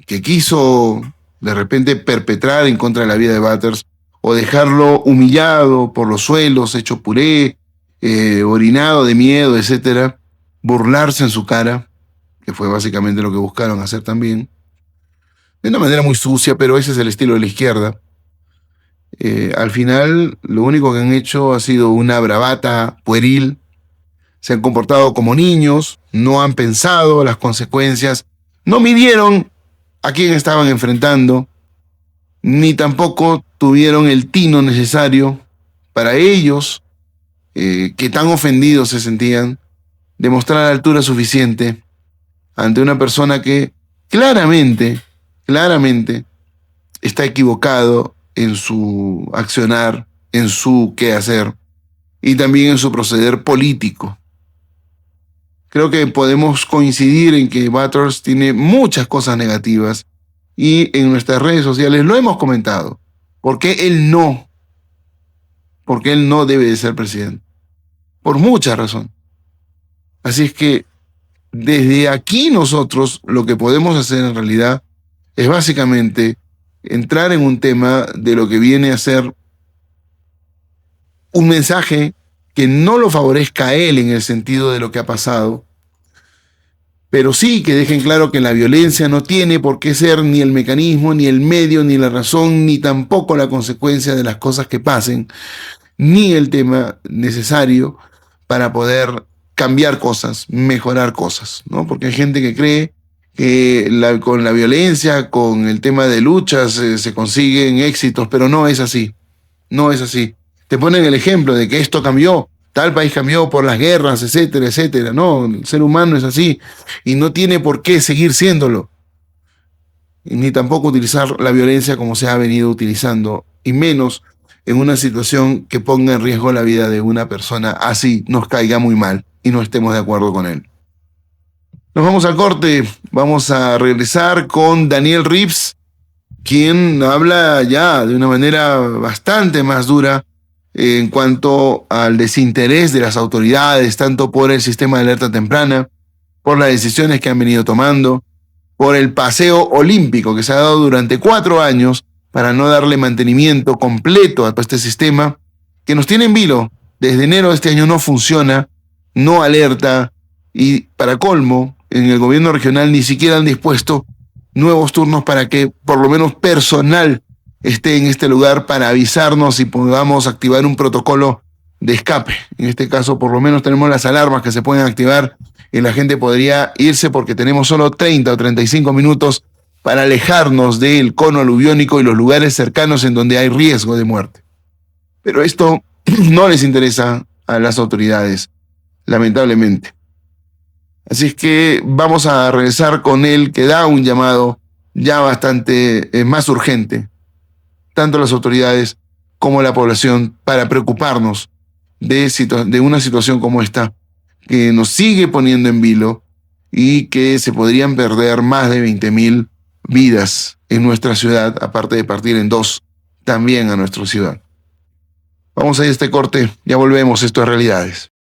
que quiso de repente perpetrar en contra de la vida de Batters o dejarlo humillado por los suelos, hecho puré, orinado de miedo, etcétera, burlarse en su cara, que fue básicamente lo que buscaron hacer también, de una manera muy sucia, pero ese es el estilo de la izquierda. Al final, lo único que han hecho ha sido una bravata pueril, se han comportado como niños, no han pensado las consecuencias, no midieron a quién estaban enfrentando, ni tampoco tuvieron el tino necesario para ellos, que tan ofendidos se sentían, demostrar altura suficiente ante una persona que claramente está equivocado en su accionar, en su quehacer y también en su proceder político. Creo que podemos coincidir en que Batters tiene muchas cosas negativas y en nuestras redes sociales lo hemos comentado. ¿Por qué él no? Porque él no debe de ser presidente. Por mucha razón. Así es que desde aquí nosotros lo que podemos hacer en realidad es básicamente entrar en un tema de lo que viene a ser un mensaje que no lo favorezca a él en el sentido de lo que ha pasado, pero sí que dejen claro que la violencia no tiene por qué ser ni el mecanismo, ni el medio, ni la razón, ni tampoco la consecuencia de las cosas que pasen, ni el tema necesario para poder cambiar cosas, mejorar cosas, ¿no? Porque hay gente que cree que con la violencia, con el tema de luchas, se consiguen éxitos, pero no es así, no es así. Te ponen el ejemplo de que esto cambió, tal país cambió por las guerras, etcétera, etcétera. No, el ser humano es así y no tiene por qué seguir siéndolo, ni tampoco utilizar la violencia como se ha venido utilizando, y menos en una situación que ponga en riesgo la vida de una persona, así nos caiga muy mal y no estemos de acuerdo con él. Nos vamos al corte, vamos a regresar con Daniel Rives, quien habla ya de una manera bastante más dura en cuanto al desinterés de las autoridades, tanto por el sistema de alerta temprana, por las decisiones que han venido tomando, por el paseo olímpico que se ha dado durante 4 años para no darle mantenimiento completo a todo este sistema, que nos tiene en vilo. Desde enero de este año no funciona, no alerta, y para colmo, en el gobierno regional ni siquiera han dispuesto nuevos turnos para que por lo menos personal esté en este lugar para avisarnos y podamos activar un protocolo de escape. En este caso, por lo menos tenemos las alarmas que se pueden activar y la gente podría irse porque tenemos solo 30 o 35 minutos para alejarnos del cono aluviónico y los lugares cercanos en donde hay riesgo de muerte. Pero esto no les interesa a las autoridades, lamentablemente. Así es que vamos a regresar con él, que da un llamado ya bastante más urgente, tanto a las autoridades como a la población, para preocuparnos de una situación como esta, que nos sigue poniendo en vilo y que se podrían perder más de 20.000 vidas en nuestra ciudad, aparte de partir en dos también a nuestra ciudad. Vamos a ir a este corte, ya volvemos, esto es Realidades.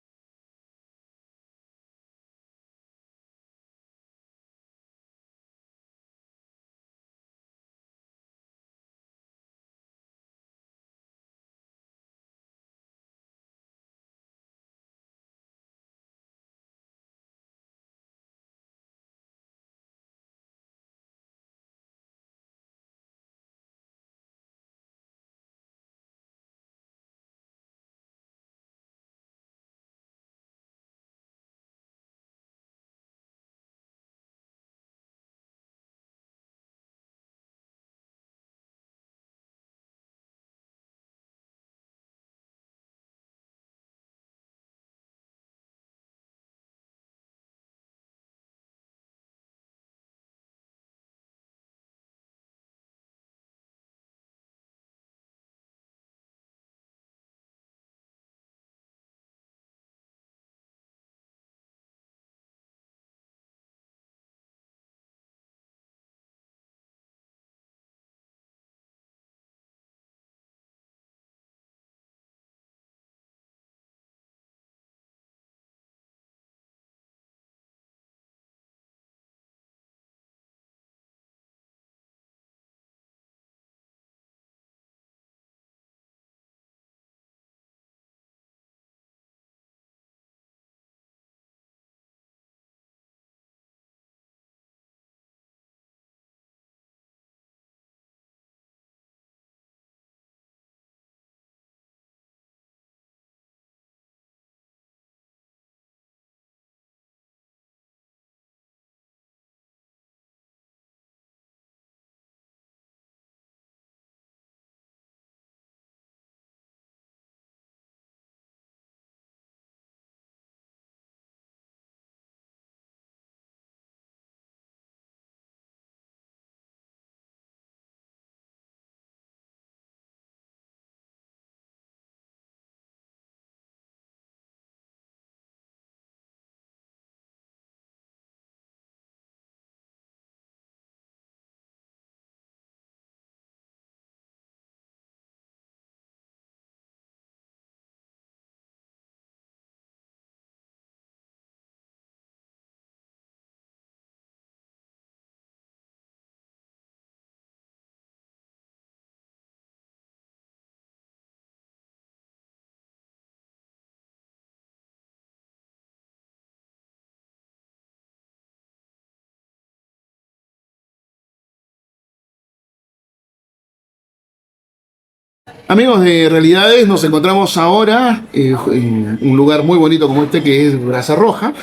Amigos de Realidades, nos encontramos ahora en un lugar muy bonito como este que es Brasa Roja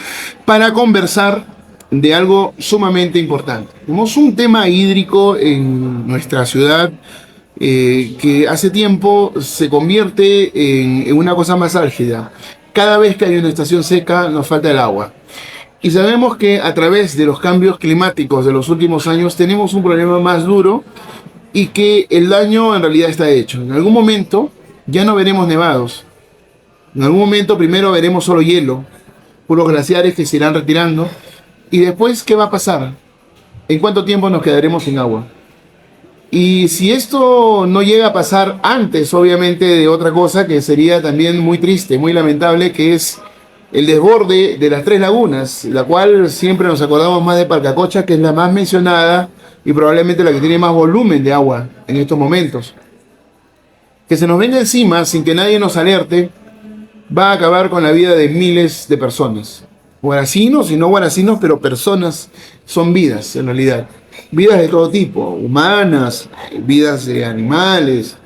para conversar de algo sumamente importante. Tenemos un tema hídrico en nuestra ciudad que hace tiempo se convierte en una cosa más álgida. Cada vez que hay una estación seca nos falta el agua. Y sabemos que a través de los cambios climáticos de los últimos años tenemos un problema más duro y que el daño en realidad está hecho. En algún momento ya no veremos nevados. En algún momento primero veremos solo hielo, puros glaciares que se irán retirando. Y después, ¿qué va a pasar? ¿En cuánto tiempo nos quedaremos sin agua? Y si esto no llega a pasar antes, obviamente, de otra cosa que sería también muy triste, muy lamentable, que es el desborde de las tres lagunas, la cual siempre nos acordamos más de Palcacocha, que es la más mencionada y probablemente la que tiene más volumen de agua en estos momentos. Que se nos venga encima sin que nadie nos alerte va a acabar con la vida de miles de personas. Guaracinos y no guaracinos, pero personas son vidas en realidad. Vidas de todo tipo, humanas, vidas de animales,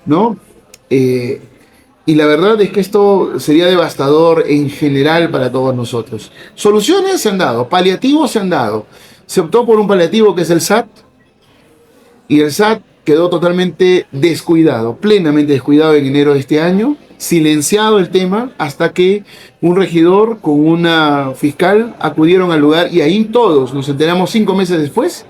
¿no? Y la verdad es que esto sería devastador en general para todos nosotros. Soluciones se han dado, paliativos se han dado. Se optó por un paliativo que es el SAT, y el SAT quedó totalmente descuidado, plenamente descuidado en enero de este año, silenciado el tema hasta que un regidor con una fiscal acudieron al lugar y ahí todos nos enteramos 5 meses después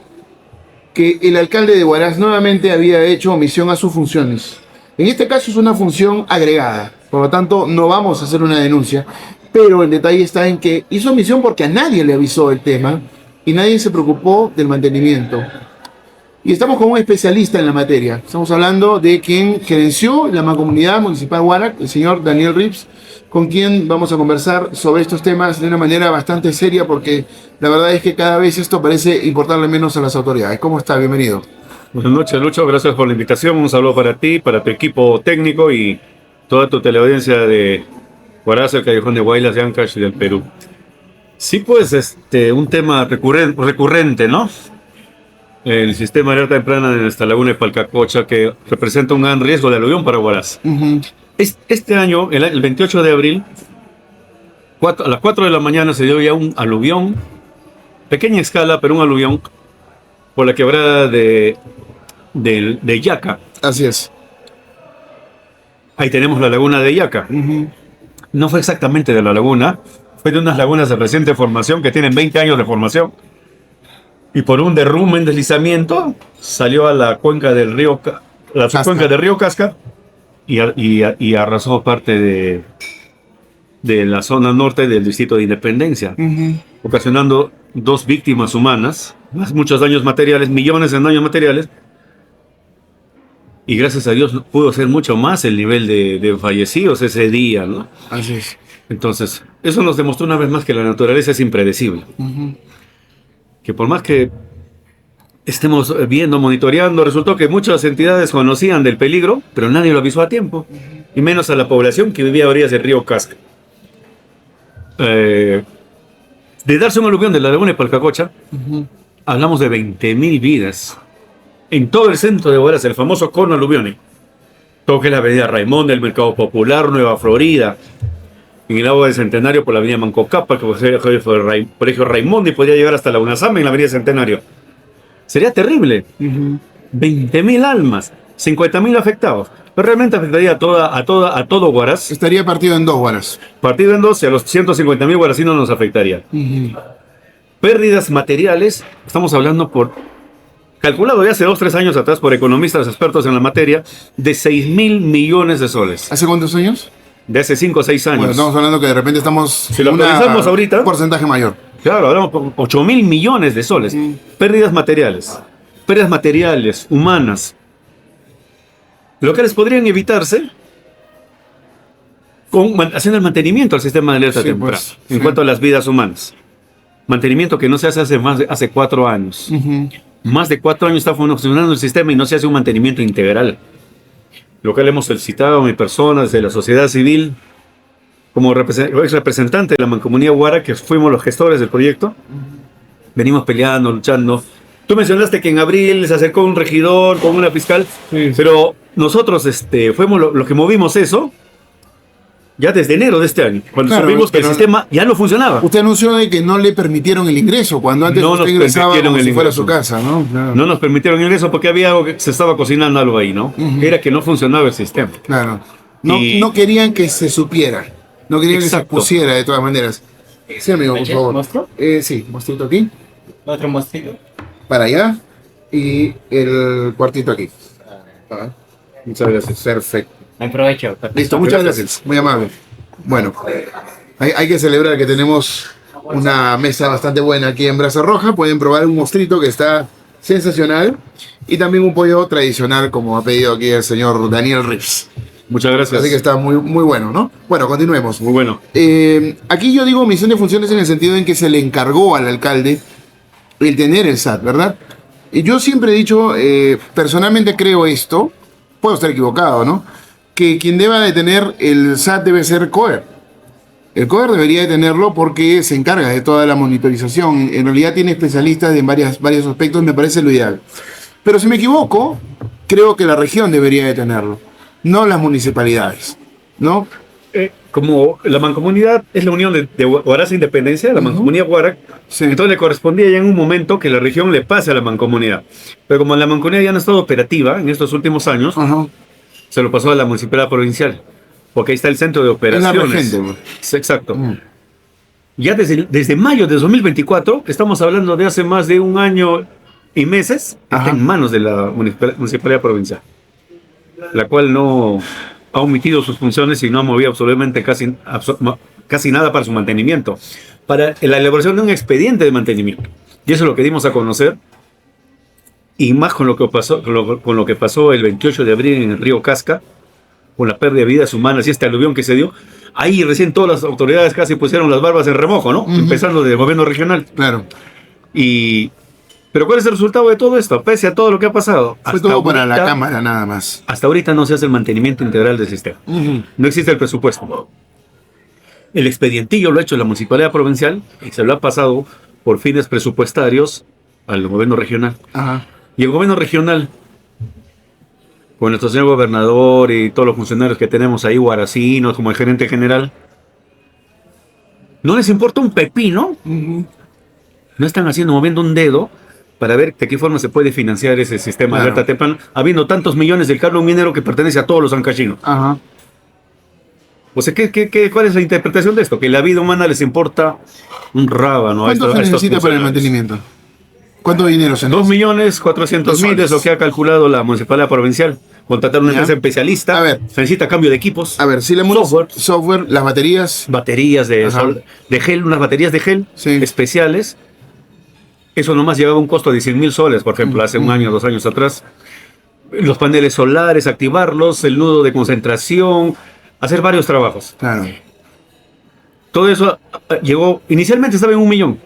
que el alcalde de Huaraz nuevamente había hecho omisión a sus funciones. En este caso es una función agregada, por lo tanto no vamos a hacer una denuncia, pero el detalle está en que hizo omisión porque a nadie le avisó el tema y nadie se preocupó del mantenimiento. Y estamos con un especialista en la materia. Estamos hablando de quien gerenció la Mancomunidad Municipal Huarac, el señor Daniel Rips, con quien vamos a conversar sobre estos temas de una manera bastante seria, porque la verdad es que cada vez esto parece importarle menos a las autoridades. ¿Cómo está? Bienvenido. Buenas noches, Lucho. Gracias por la invitación. Un saludo para ti, para tu equipo técnico y toda tu teleaudiencia de Huaraz, el Callejón de Huaylas, de Ancash y del Perú. Sí, pues, un tema recurrente, ¿no? El sistema de alerta temprana de nuestra laguna de Palcacocha, que representa un gran riesgo de aluvión para Huaraz. Este año, el 28 de abril, a las 4 de la mañana se dio ya un aluvión, pequeña escala, pero un aluvión, por la quebrada de Yaca. Así es. Ahí tenemos la laguna de Yaca. No fue exactamente de la laguna, fue de unas lagunas de reciente formación que tienen 20 años de formación. Y por un derrumbe en deslizamiento salió a la cuenca del río, cuenca del río Casca y arrasó parte de la zona norte del distrito de Independencia, ocasionando 2 víctimas humanas, muchos daños materiales, millones en daños materiales. Y gracias a Dios pudo ser mucho más el nivel de fallecidos ese día, ¿no? Así es. Entonces, eso nos demostró una vez más que la naturaleza es impredecible. Que por más que estemos viendo, monitoreando, resultó que muchas entidades conocían del peligro, pero nadie lo avisó a tiempo, y menos a la población que vivía a orillas del río Casca. De darse un aluvión de la laguna de Palcacocha, hablamos de 20.000 vidas en todo el centro de Huaraz, el famoso cono aluvione. Todo que es la avenida Raimón, el Mercado Popular, Nueva Florida, en el agua del Centenario por la avenida Mancocapa, que fue el colegio Raimón, y podía llegar hasta la UNASAM en la avenida Centenario. Sería terrible. 20.000 almas, 50.000 afectados. Pero realmente afectaría a todo Huaraz. Estaría partido en dos, Huaraz. Partido en dos, y a los 150.000 huaracinos nos afectaría. Pérdidas materiales, estamos hablando calculado ya hace 2 o 3 años atrás por economistas expertos en la materia, de 6.000 millones de soles. ¿Hace cuántos años? De hace 5 o 6 años. Bueno, estamos hablando que de repente estamos... Si lo actualizamos ahorita... Un porcentaje mayor. Claro, hablamos por 8.000 millones de soles. Pérdidas materiales, humanas. Lo que les podrían evitarse haciendo el mantenimiento al sistema de alerta temprana, en cuanto a las vidas humanas. Mantenimiento que no se hace hace 4 años. Más de 4 años está funcionando el sistema y no se hace un mantenimiento integral. Lo que le hemos solicitado a mi persona desde la sociedad civil, como ex representante de la Mancomunidad Huarac, que fuimos los gestores del proyecto, venimos peleando, luchando. Tú mencionaste que en abril se acercó un regidor con una fiscal, pero nosotros fuimos los que movimos eso ya desde enero de este año, cuando Claro, supimos que el pero- sistema ya no funcionaba. Usted anunció de que no le permitieron el ingreso, cuando antes No usted nos ingresaba permitieron como el si fuera a ingreso. su casa, ¿no? Claro. No nos permitieron ingreso porque había algo que se estaba cocinando algo ahí, ¿no? Era que no funcionaba el sistema. Claro. No, Y- no querían que se supiera. No querían que se Exacto. pusiera de todas maneras. Sí, amigo, por favor. ¿Monstruo? Sí, mostrito aquí, Otro monstruo. para allá y el cuartito aquí. Ah, Muchas gracias. perfecto. Buen provecho. Listo, muchas gracias. Muy amable. Bueno, hay que celebrar que tenemos una mesa bastante buena aquí en Brasa Roja. Pueden probar un mostrito que está sensacional y también un pollo tradicional, como ha pedido aquí el señor Daniel Rips. Muchas gracias. Así que está muy, muy bueno, ¿no? Bueno, continuemos. Muy bueno. Aquí yo digo misión de funciones en el sentido en que se le encargó al alcalde el tener el SAT, ¿verdad? Y yo siempre he dicho, personalmente creo esto, puedo estar equivocado, ¿no? Que quien deba de tener el SAT debe ser COER. El COER debería de tenerlo porque se encarga de toda la monitorización. En realidad tiene especialistas en varios aspectos, me parece lo ideal. Pero si me equivoco, creo que la región debería de tenerlo, no las municipalidades, ¿no? Como la mancomunidad es la unión de Huaraz e Independencia, la mancomunidad Huarac, Sí. entonces le correspondía ya en un momento que la región le pase a la mancomunidad. Pero como la mancomunidad ya no ha estado operativa en estos últimos años, Ajá. se lo pasó a la municipalidad provincial, porque ahí está el centro de Es la operaciones. regente, pues. Sí, exacto. Mm. Ya desde mayo de 2024, que estamos hablando de hace más de un año y meses, Ajá. está en manos de la municipalidad provincial, la cual no ha omitido sus funciones y no ha movido absolutamente casi nada para su mantenimiento, para la elaboración de un expediente de mantenimiento. Y eso es lo que dimos a conocer, y más con lo que pasó, con lo que pasó el 28 de abril en el río Casca, con la pérdida de vidas humanas y este aluvión que se dio. Ahí recién todas las autoridades casi pusieron las barbas en remojo, ¿no? Ujú. Empezando del gobierno regional. Claro. Pero ¿cuál es el resultado de todo esto? Pese a todo lo que ha pasado. Fue todo para la Cámara, nada más. Hasta ahorita no se hace el mantenimiento integral del sistema. No existe el presupuesto. El expedientillo lo ha hecho la Municipalidad Provincial y se lo ha pasado por fines presupuestarios al gobierno regional. Ajá. Y el gobierno regional, con nuestro señor gobernador y todos los funcionarios que tenemos ahí, guaracinos, como el gerente general, no les importa un pepino. No están moviendo un dedo para ver de qué forma se puede financiar ese sistema de Claro. alerta temprana, habiendo tantos millones del carbón minero que pertenece a todos los ancachinos. Ajá. O sea, ¿cuál es la interpretación de esto? Que la vida humana les importa un rábano a ¿Cuánto estos, se a estos necesita para el funcionarios. mantenimiento? ¿Cuánto dinero se necesita? 2.400.000 es lo que ha calculado la Municipalidad Provincial. Contratar una Ya. empresa especialista. A ver. Se necesita cambio de equipos. A ver, si la software, las baterías. Baterías Ajá. de gel, unas baterías de gel Sí. especiales. Eso nomás llevaba un costo de 100.000 soles, por ejemplo, hace un año, 2 años atrás. Los paneles solares, activarlos, el nudo de concentración, hacer varios trabajos. Claro. Todo eso llegó, inicialmente estaba en 1 millón.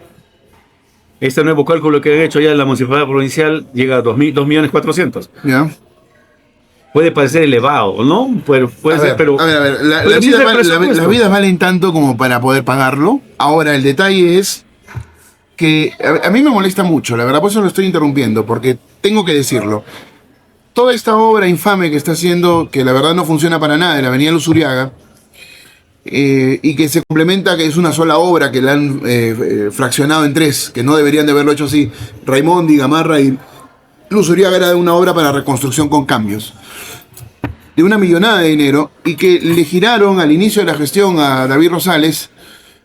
Este nuevo cálculo que han hecho ya en la Municipalidad Provincial llega a 2.400.000. ¿Ya? Puede parecer elevado, ¿no? Puede A ser, ver, pero... a ver. La pero vida existe el vale- presupuesto. las vidas valen tanto como para poder pagarlo. Ahora, el detalle es que a mí me molesta mucho, la verdad, por eso lo estoy interrumpiendo, porque tengo que decirlo. Toda esta obra infame que está haciendo, que la verdad no funciona para nada, de la Avenida Luzuriaga, y que se complementa, que es una sola obra que la han fraccionado en 3, que no deberían de haberlo hecho así. Raimondi, Gamarra y Luzuriaga era una obra para reconstrucción con cambios, de 1 millonada de dinero, y que le giraron al inicio de la gestión a David Rosales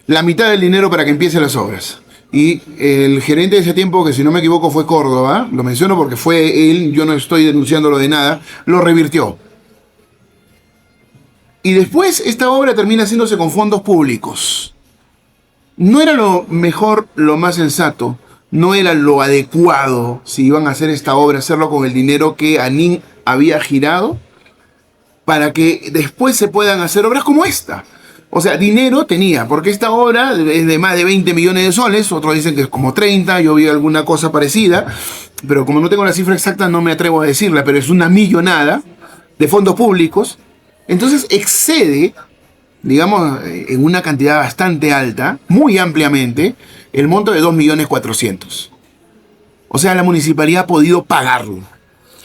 la mitad del dinero para que empiecen las obras. Y el gerente de ese tiempo, que si no me equivoco fue Córdoba, lo menciono porque fue él, yo no estoy denunciándolo de nada, lo revirtió. Y después esta obra termina haciéndose con fondos públicos. No era lo mejor, lo más sensato, no era lo adecuado, si iban a hacer esta obra, hacerlo con el dinero que ANIN había girado, para que después se puedan hacer obras como esta. O sea, dinero tenía, porque esta obra es de más de 20 millones de soles, otros dicen que es como 30, yo vi alguna cosa parecida, pero como no tengo la cifra exacta no me atrevo a decirla, pero es 1 millonada de fondos públicos. Entonces excede, digamos, en una cantidad bastante alta, muy ampliamente, el monto de 2.400.000. O sea, la municipalidad ha podido pagarlo.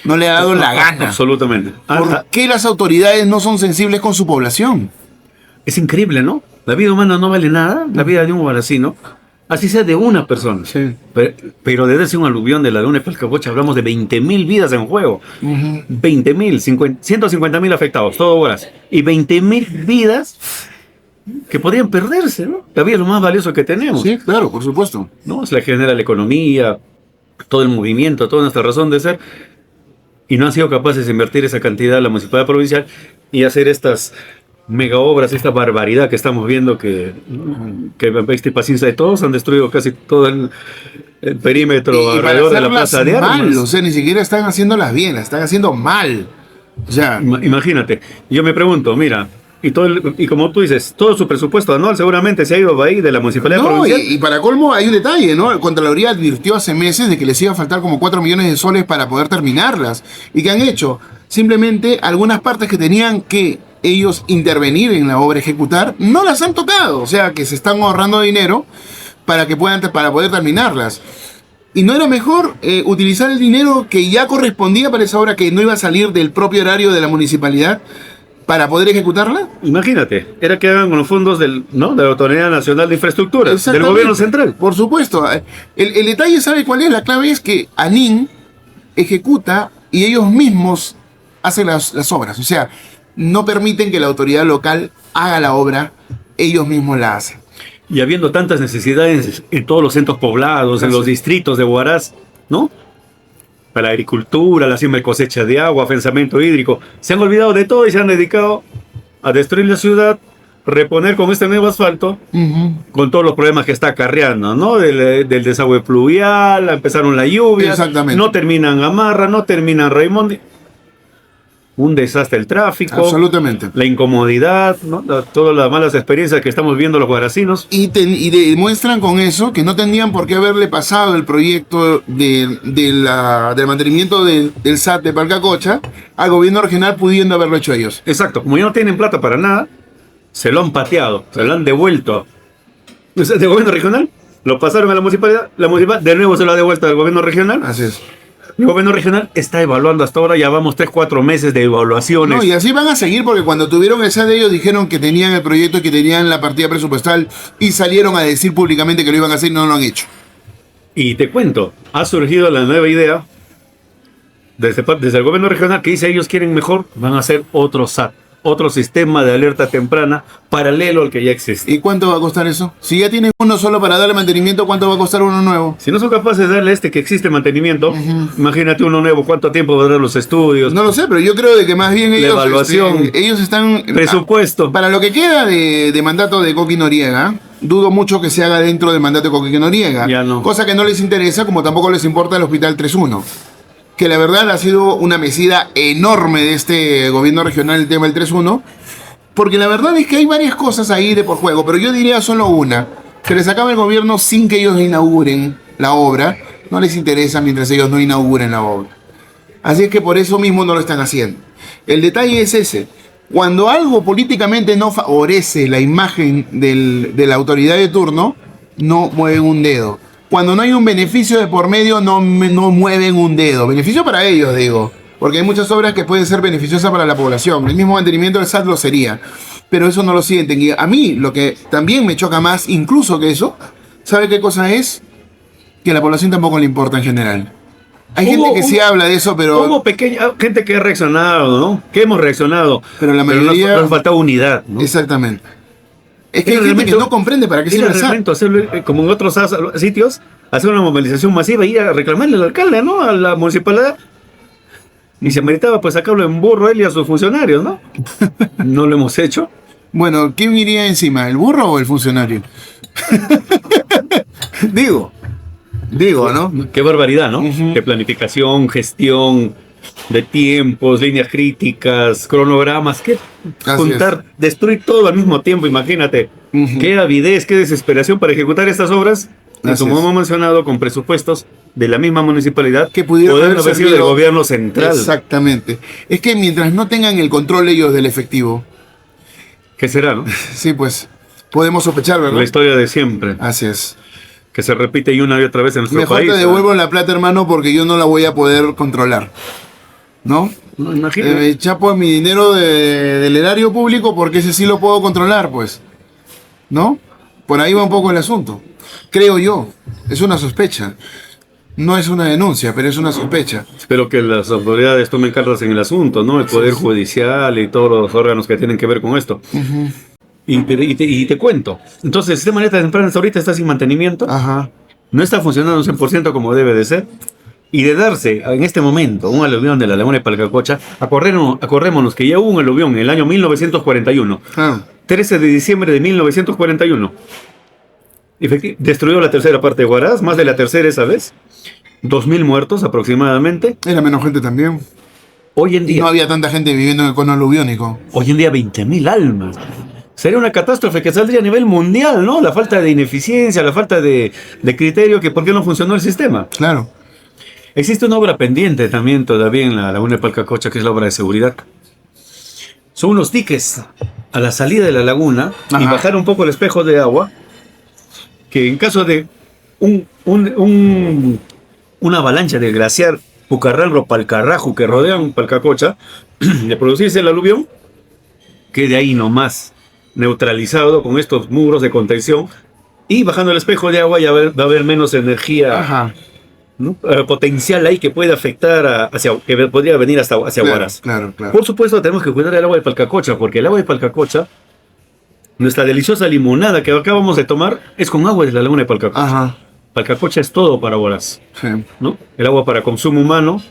No le ha dado la gana. Absolutamente. ¿Por qué las autoridades no son sensibles con su población? Es increíble, ¿no? La vida humana no vale nada, la vida de un guaracino, así sea de una persona. Sí. Pero desde un aluvión de la Luna de Palcacocha hablamos de 20.000 vidas en juego. 20.000, 150.000 afectados, todo horas. Y 20.000 vidas que podrían perderse, ¿no? La vida es lo más valioso que tenemos. Sí, claro, por supuesto. ¿No? Se le genera la economía, todo el movimiento, toda nuestra razón de ser. Y no han sido capaces de invertir esa cantidad la municipalidad provincial y hacer estas mega obras, esta barbaridad que estamos viendo que y paciencia de todos han destruido casi todo el perímetro alrededor de la plaza de armas. Mal, o sea, ni siquiera están haciéndolas bien, las están haciendo mal. O sea, Imagínate, yo me pregunto, mira, y como tú dices, todo su presupuesto anual seguramente se ha ido ahí de la municipalidad no, provincial. y para colmo hay un detalle, ¿no? Contraloría advirtió hace meses de que les iba a faltar como 4 millones de soles para poder terminarlas. ¿Y qué han hecho? Simplemente algunas partes que tenían que ellos intervenir en la obra, ejecutar, no las han tocado. O sea, que se están ahorrando dinero para poder terminarlas. ¿Y no era mejor utilizar el dinero que ya correspondía para esa obra, que no iba a salir del propio horario de la municipalidad, para poder ejecutarla? Imagínate, era que hagan con los fondos de la Autoridad Nacional de Infraestructura, del gobierno central. Por supuesto. El detalle, ¿sabe cuál es? La clave es que ANIN ejecuta y ellos mismos hacen las obras. O sea, no permiten que la autoridad local haga la obra, ellos mismos la hacen. Y habiendo tantas necesidades en todos los centros poblados, en los distritos de Huaraz, ¿no? Para la agricultura, la siembra y cosecha de agua, afianzamiento hídrico, se han olvidado de todo y se han dedicado a destruir la ciudad, reponer con este nuevo asfalto, con todos los problemas que está acarreando, ¿no? Del desagüe pluvial, empezaron las lluvias, exactamente, no terminan Gamarra, no terminan Raimondi. Un desastre el tráfico, absolutamente, la incomodidad, ¿no? Todas las malas experiencias que estamos viendo los guaracinos. Y demuestran con eso que no tendrían por qué haberle pasado el proyecto del mantenimiento del SAT de Palcacocha al gobierno regional, pudiendo haberlo hecho ellos. Exacto, como ya no tienen plata para nada, se lo han pateado, se lo han devuelto. ¿De gobierno regional? Lo pasaron a la municipalidad de nuevo se lo ha devuelto al gobierno regional. Así es. El gobierno regional está evaluando hasta ahora, ya vamos 3-4 meses de evaluaciones. No, y así van a seguir, porque cuando tuvieron el SAT, ellos dijeron que tenían el proyecto y que tenían la partida presupuestal y salieron a decir públicamente que lo iban a hacer y no lo han hecho. Y te cuento, ha surgido la nueva idea desde el gobierno regional que dice ellos quieren mejor, van a hacer otro SAT, otro sistema de alerta temprana paralelo al que ya existe. ¿Y cuánto va a costar eso? Si ya tienen uno solo para darle mantenimiento, ¿cuánto va a costar uno nuevo? Si no son capaces de darle que existe mantenimiento, imagínate uno nuevo, ¿cuánto tiempo va a dar los estudios? No lo sé, pero yo creo de que más bien ellos, evaluación, ellos están... presupuesto. Para lo que queda de mandato de Coqui Noriega, dudo mucho que se haga dentro del mandato de Coqui Noriega. Ya no. Cosa que no les interesa, como tampoco les importa el Hospital 3.1. Que la verdad ha sido una mesida enorme de este gobierno regional el tema del 3.1, porque la verdad es que hay varias cosas ahí de por juego, pero yo diría solo una, que les acabe el gobierno sin que ellos inauguren la obra, no les interesa mientras ellos no inauguren la obra. Así es que por eso mismo no lo están haciendo. El detalle es ese, cuando algo políticamente no favorece la imagen de la autoridad de turno, no mueven un dedo. Cuando no hay un beneficio de por medio, no mueven un dedo. Beneficio para ellos, digo. Porque hay muchas obras que pueden ser beneficiosas para la población. El mismo mantenimiento del SAT lo sería. Pero eso no lo sienten. Y a mí, lo que también me choca más, incluso que eso, ¿sabe qué cosa es? Que a la población tampoco le importa en general. Hay gente que sí habla de eso, pero... Hubo gente que ha reaccionado, ¿no? Que hemos reaccionado. Pero la mayoría... nos faltaba unidad, ¿no? Exactamente. Es que hay gente que no comprende para qué sirve el SAT. Hacerlo, como en otros sitios, hacer una movilización masiva y ir a reclamarle al alcalde, ¿no? A la municipalidad. Y se meritaba pues sacarlo en burro él y a sus funcionarios, ¿no? No lo hemos hecho. Bueno, ¿quién iría encima? ¿El burro o el funcionario? Digo, ¿no? Qué barbaridad, ¿no? De planificación, gestión, de tiempos, líneas críticas, cronogramas, que juntar, destruir todo al mismo tiempo, imagínate. Qué avidez, qué desesperación para ejecutar estas obras. Y como hemos mencionado, con presupuestos de la misma municipalidad que pudieron haber sido del gobierno central. Exactamente. Es que mientras no tengan el control ellos del efectivo. ¿Qué será, no? Sí, pues podemos sospechar, ¿verdad? La historia de siempre. Así es. Que se repite y una y otra vez en nuestro país. Mejor te devuelvo la plata, hermano, porque yo no la voy a poder controlar. ¿no? No, imagino. Chapo mi dinero del erario público porque ese sí lo puedo controlar, pues, ¿no? Por ahí va un poco el asunto. Creo yo. Es una sospecha. No es una denuncia, pero es una sospecha. Espero que las autoridades tomen cartas en el asunto, ¿no? El Poder Judicial y todos los órganos que tienen que ver con esto. Ujú. Y te cuento. Entonces, el sistema de alertas tempranas ahorita está sin mantenimiento. Ajá. No está funcionando un 100% como debe de ser. Y de darse en este momento un aluvión de la laguna de Palcacocha, acordémonos que ya hubo un aluvión en el año 1941, Ah, 13 de diciembre de 1941. Destruyó la tercera parte de Huaraz, más de la tercera esa vez. 2.000 muertos aproximadamente. era menos gente también. Hoy en Y día, no había tanta gente viviendo en el cono aluviónico. 20.000 almas. Sería una catástrofe que saldría a nivel mundial, ¿no? La falta de ineficiencia, la falta de criterio, que por qué no funcionó el sistema. Claro. Existe una obra pendiente también todavía en la laguna de Palcacocha, que es la obra de seguridad. Son unos diques a la salida de la laguna y Ajá. bajar un poco el espejo de agua, que en caso de una avalancha del glaciar Pucarranro-Palcarraju que rodean Palcacocha, de producirse el aluvión, quede ahí nomás neutralizado con estos muros de contención y bajando el espejo de agua ya va a haber menos energía, Ajá. ¿no? Potencial ahí que puede afectar que podría venir hacia Claro, Huaraz. claro, claro. Por supuesto tenemos que cuidar el agua de Palcacocha, porque el agua de Palcacocha, nuestra deliciosa limonada que acabamos de tomar, es con agua de la laguna de Palcacocha. Ajá. Palcacocha es todo para Huaraz, Sí. ¿no? El agua para consumo humano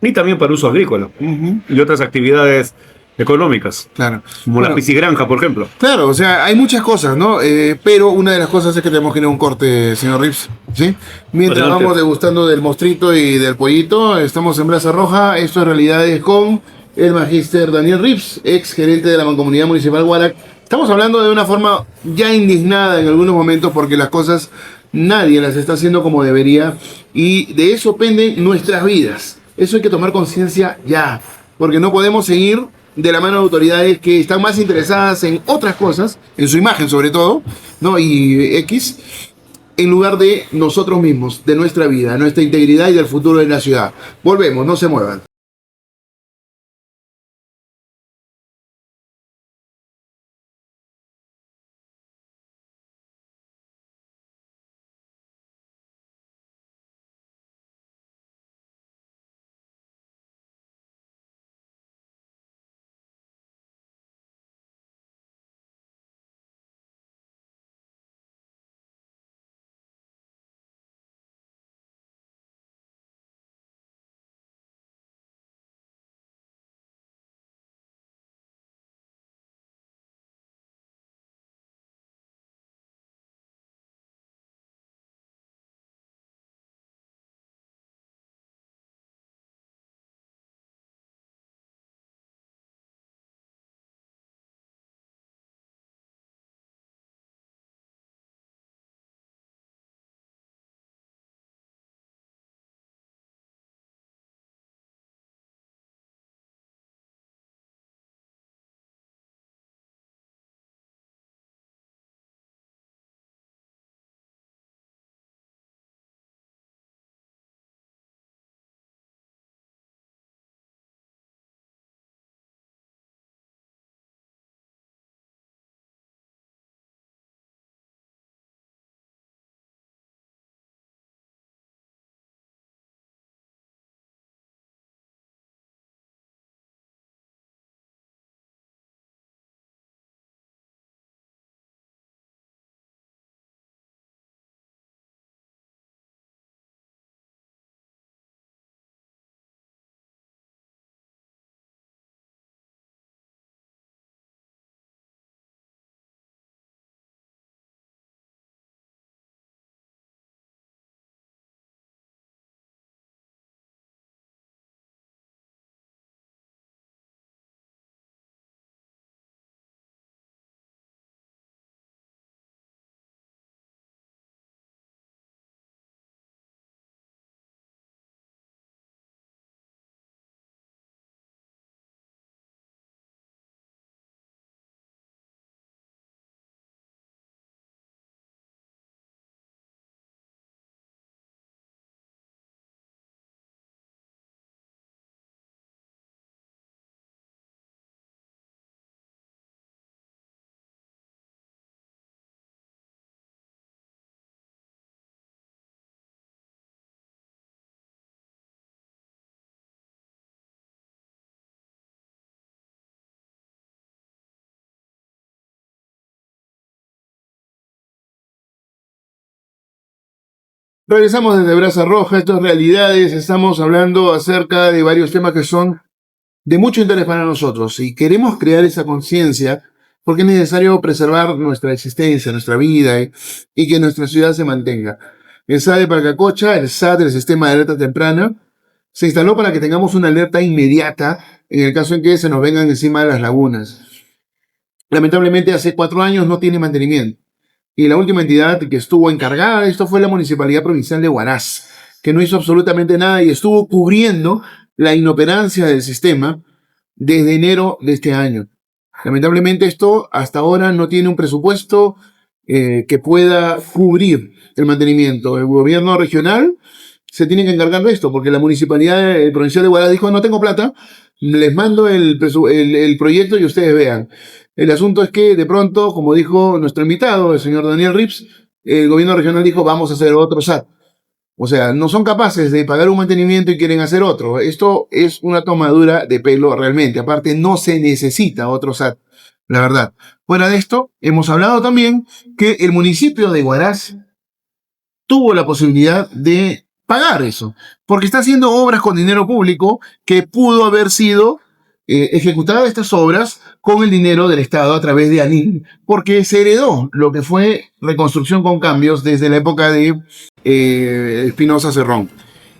y también para uso agrícola Ujú. y otras actividades económicas, Claro. como Bueno, la piscigranja, por ejemplo. claro, o sea, hay muchas cosas, ¿no? Pero una de las cosas es que tenemos que ir a un corte, señor Rips, ¿sí? Mientras Adelante. vamos degustando del mostrito y del pollito, estamos en Plaza Roja. Esto en realidad es con el magíster Daniel Rips, ex gerente de la Mancomunidad Municipal Guarac. Estamos hablando de una forma ya indignada en algunos momentos porque las cosas nadie las está haciendo como debería y de eso penden nuestras vidas. Eso hay que tomar conciencia ya, porque no podemos seguir de la mano de autoridades que están más interesadas en otras cosas, en su imagen sobre todo, ¿no? Y X, en lugar de nosotros mismos, de nuestra vida, nuestra integridad y del futuro de la ciudad. Volvemos, no se muevan. Regresamos desde Brasa Roja, estas realidades, estamos hablando acerca de varios temas que son de mucho interés para nosotros y queremos crear esa conciencia porque es necesario preservar nuestra existencia, nuestra vida y que nuestra ciudad se mantenga. El SAT de Palcacocha, el SAT, el Sistema de Alerta Temprana, se instaló para que tengamos una alerta inmediata en el caso en que se nos vengan encima de las lagunas. Lamentablemente hace 4 años no tiene mantenimiento. Y la última entidad que estuvo encargada de esto fue la Municipalidad Provincial de Huaraz, que no hizo absolutamente nada y estuvo cubriendo la inoperancia del sistema desde enero de este año. Lamentablemente esto hasta ahora no tiene un presupuesto que pueda cubrir el mantenimiento. El gobierno regional se tiene que encargar de esto, porque la Municipalidad Provincial de Huaraz dijo, no tengo plata, les mando el proyecto y ustedes vean. El asunto es que de pronto, como dijo nuestro invitado, el señor Daniel Rips, el gobierno regional dijo, vamos a hacer otro SAT. O sea, no son capaces de pagar un mantenimiento y quieren hacer otro. Esto es una tomadura de pelo realmente. Aparte, no se necesita otro SAT, la verdad. Fuera de esto, hemos hablado también que el municipio de Huaraz tuvo la posibilidad de pagar eso, porque está haciendo obras con dinero público que pudo haber sido ejecutadas estas obras con el dinero del Estado a través de ANIN, porque se heredó lo que fue reconstrucción con cambios desde la época de Espinosa Cerrón.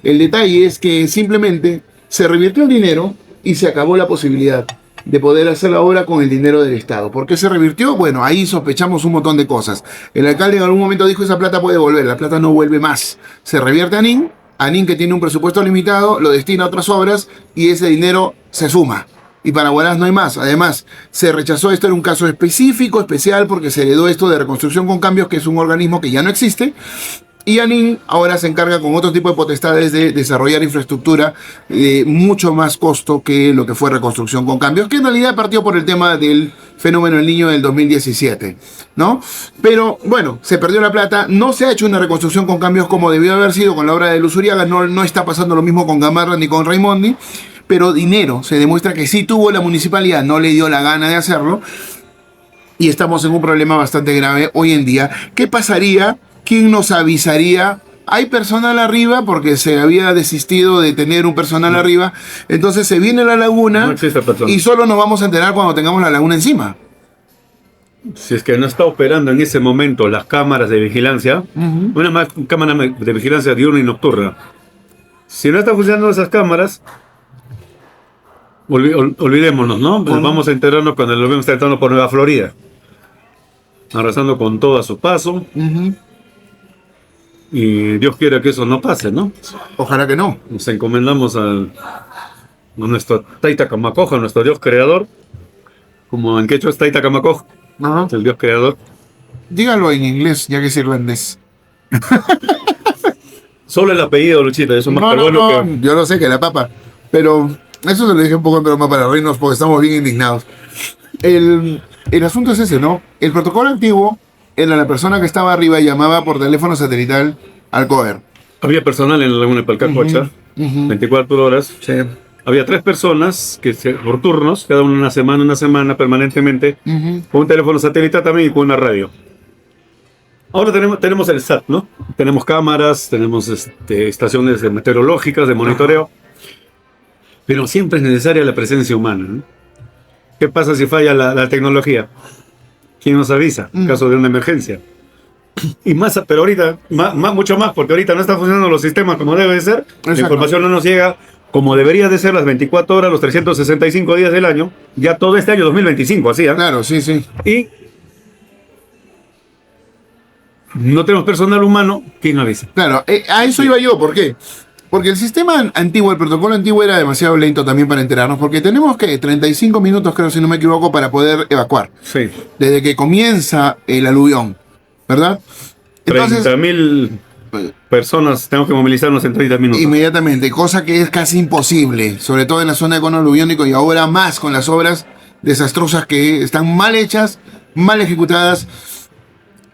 El detalle es que simplemente se revirtió el dinero y se acabó la posibilidad de poder hacer la obra con el dinero del Estado. ¿Por qué se revirtió? Bueno, ahí sospechamos un montón de cosas. El alcalde en algún momento dijo, esa plata puede volver, la plata no vuelve más. Se revierte a ANIN, ANIN que tiene un presupuesto limitado, lo destina a otras obras y ese dinero se suma. Y para Huaraz no hay más. Además, se rechazó, esto era un caso específico, especial, porque se heredó esto de reconstrucción con cambios, que es un organismo que ya no existe. Y ANIN ahora se encarga con otro tipo de potestades de desarrollar infraestructura de mucho más costo que lo que fue reconstrucción con cambios, que en realidad partió por el tema del fenómeno del Niño del 2017, ¿no? Pero bueno, se perdió la plata, no se ha hecho una reconstrucción con cambios como debió haber sido con la obra de Luzuriaga, no está pasando lo mismo con Gamarra ni con Raimondi, pero dinero, se demuestra que sí tuvo la municipalidad, no le dio la gana de hacerlo, y estamos en un problema bastante grave hoy en día. ¿Qué pasaría? ¿Quién nos avisaría? Hay personal arriba porque se había desistido de tener un personal arriba. Entonces se viene la laguna No existe personal. y solo nos vamos a enterar cuando tengamos la laguna encima. Si es que no está operando en ese momento las cámaras de vigilancia, una más cámara de vigilancia diurna y nocturna. Si no están funcionando esas cámaras, olvidémonos, ¿no? Pues vamos a enterarnos cuando el gobierno está entrando por Nueva Florida, arrasando con todo a su paso. Y Dios quiera que eso no pase, ¿no? Ojalá que no. Nos encomendamos a nuestro Taita Kamakoja, nuestro Dios creador, como en quechua es Taita Kamakoja, Ajá. el Dios creador. Dígalo en inglés, ya que es irlandés. Solo el apellido, Luchita, eso es más peruano que... Yo lo sé que la papa, pero eso se lo dije un poco en broma para reírnos porque estamos bien indignados. El asunto es ese, ¿no? El protocolo antiguo era la persona que estaba arriba y llamaba por teléfono satelital al COER. Había personal en la laguna de Palcacocha, 24 horas. Sí. Había 3 personas por turnos, cada una semana, permanentemente, con un teléfono satelital también y con una radio. Ahora tenemos el SAT, ¿no? Tenemos cámaras, tenemos estaciones meteorológicas de monitoreo, pero siempre es necesaria la presencia humana, ¿no? ¿Qué pasa si falla la tecnología? ¿Quién nos avisa en caso de una emergencia? Y más, pero ahorita, mucho más, porque ahorita no están funcionando los sistemas como debe de ser. Exacto. La información no nos llega como debería de ser las 24 horas, los 365 días del año, ya todo este año 2025, así, ¿eh? Claro, sí, sí. Y no tenemos personal humano, ¿quién avisa? Claro, a eso iba yo, ¿por qué? Porque el sistema antiguo, el protocolo antiguo era demasiado lento también para enterarnos, porque tenemos que 35 minutos, creo, si no me equivoco, para poder evacuar. Sí. Desde que comienza el aluvión, ¿verdad? Entonces, 30.000 personas, tenemos que movilizarnos en 30 minutos. inmediatamente, cosa que es casi imposible, sobre todo en la zona de cono aluviónico y ahora más con las obras desastrosas que están mal hechas, mal ejecutadas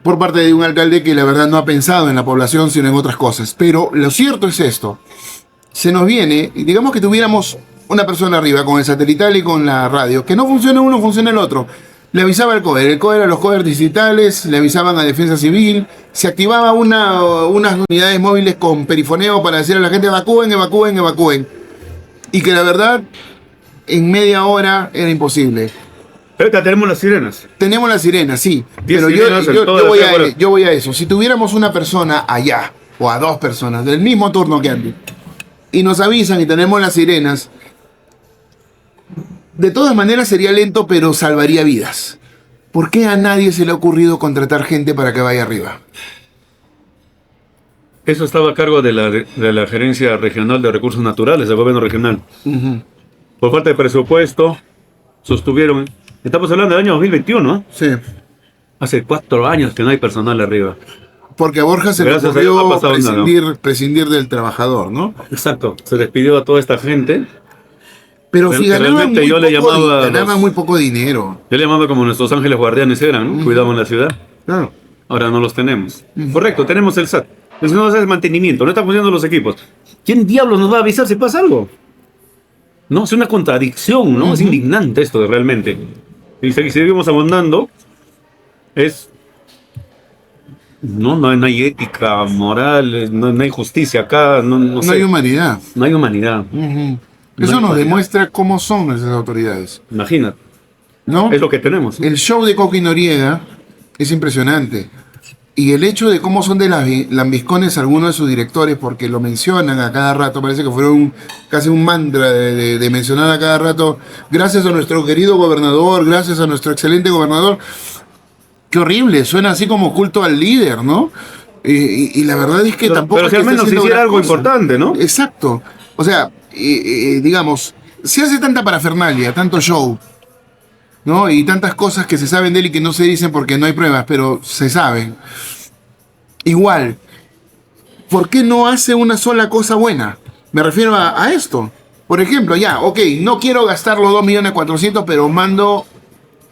por parte de un alcalde que la verdad no ha pensado en la población sino en otras cosas. Pero lo cierto es esto, se nos viene, y digamos que tuviéramos una persona arriba con el satelital y con la radio, que no funciona uno, funciona el otro. Le avisaba al COER, el COER a los COER distritales, le avisaban a Defensa Civil, se activaba unas unidades móviles con perifoneo para decir a la gente evacúen, evacúen, evacúen. Y que la verdad, en media hora era imposible. Ahorita tenemos las sirenas. Tenemos las sirenas, sí, 10 pero sirenas en toda la ciudad. yo voy a eso. Si tuviéramos una persona allá, o a dos personas, del mismo turno que antes, y nos avisan y tenemos las sirenas, de todas maneras sería lento, pero salvaría vidas. ¿Por qué a nadie se le ha ocurrido contratar gente para que vaya arriba? Eso estaba a cargo de la Gerencia Regional de Recursos Naturales del Gobierno Regional. Por falta de presupuesto, sostuvieron... Estamos hablando del año 2021, ¿eh? Sí. Hace 4 años que no hay personal arriba. Porque a Borja se le Gracias a Dios no ha ocurrió pasado nada, prescindir del trabajador, ¿no? Exacto. Se despidió a toda esta gente. Pero si ganaban, Realmente yo le llamaba ganaban muy poco dinero. Yo le llamaba como nuestros ángeles guardianes eran, ¿no? Cuidaban la ciudad. Claro. Ahora no los tenemos. Correcto, tenemos el SAT. Pero si no hace mantenimiento, no están funcionando los equipos. ¿Quién diablos nos va a avisar si pasa algo? No, es una contradicción, ¿no? Es indignante esto realmente. Y seguimos abundando. No hay ética, moral, no hay justicia acá. No sé. hay humanidad. No hay humanidad. Eso hay nos humanidad. demuestra cómo son nuestras autoridades, Imagínate. ¿no? Es lo que tenemos. El show de Coqui Noriega es impresionante. Y el hecho de cómo son de lambiscones algunos de sus directores, porque lo mencionan a cada rato, parece que fueron casi un mantra de mencionar a cada rato, gracias a nuestro querido gobernador, gracias a nuestro excelente gobernador. Qué horrible, suena así como culto al líder, ¿no? Y la verdad es que tampoco... Pero es si que al esté menos haciendo hiciera gran algo cosa. importante, ¿no? Exacto. O sea, digamos, si hace tanta parafernalia, tanto show, ¿no? Y tantas cosas que se saben de él y que no se dicen porque no hay pruebas, pero se saben. Igual, ¿por qué no hace una sola cosa buena? Me refiero a esto. Por ejemplo, ya, ok, no quiero gastar los 2.400.000, pero mando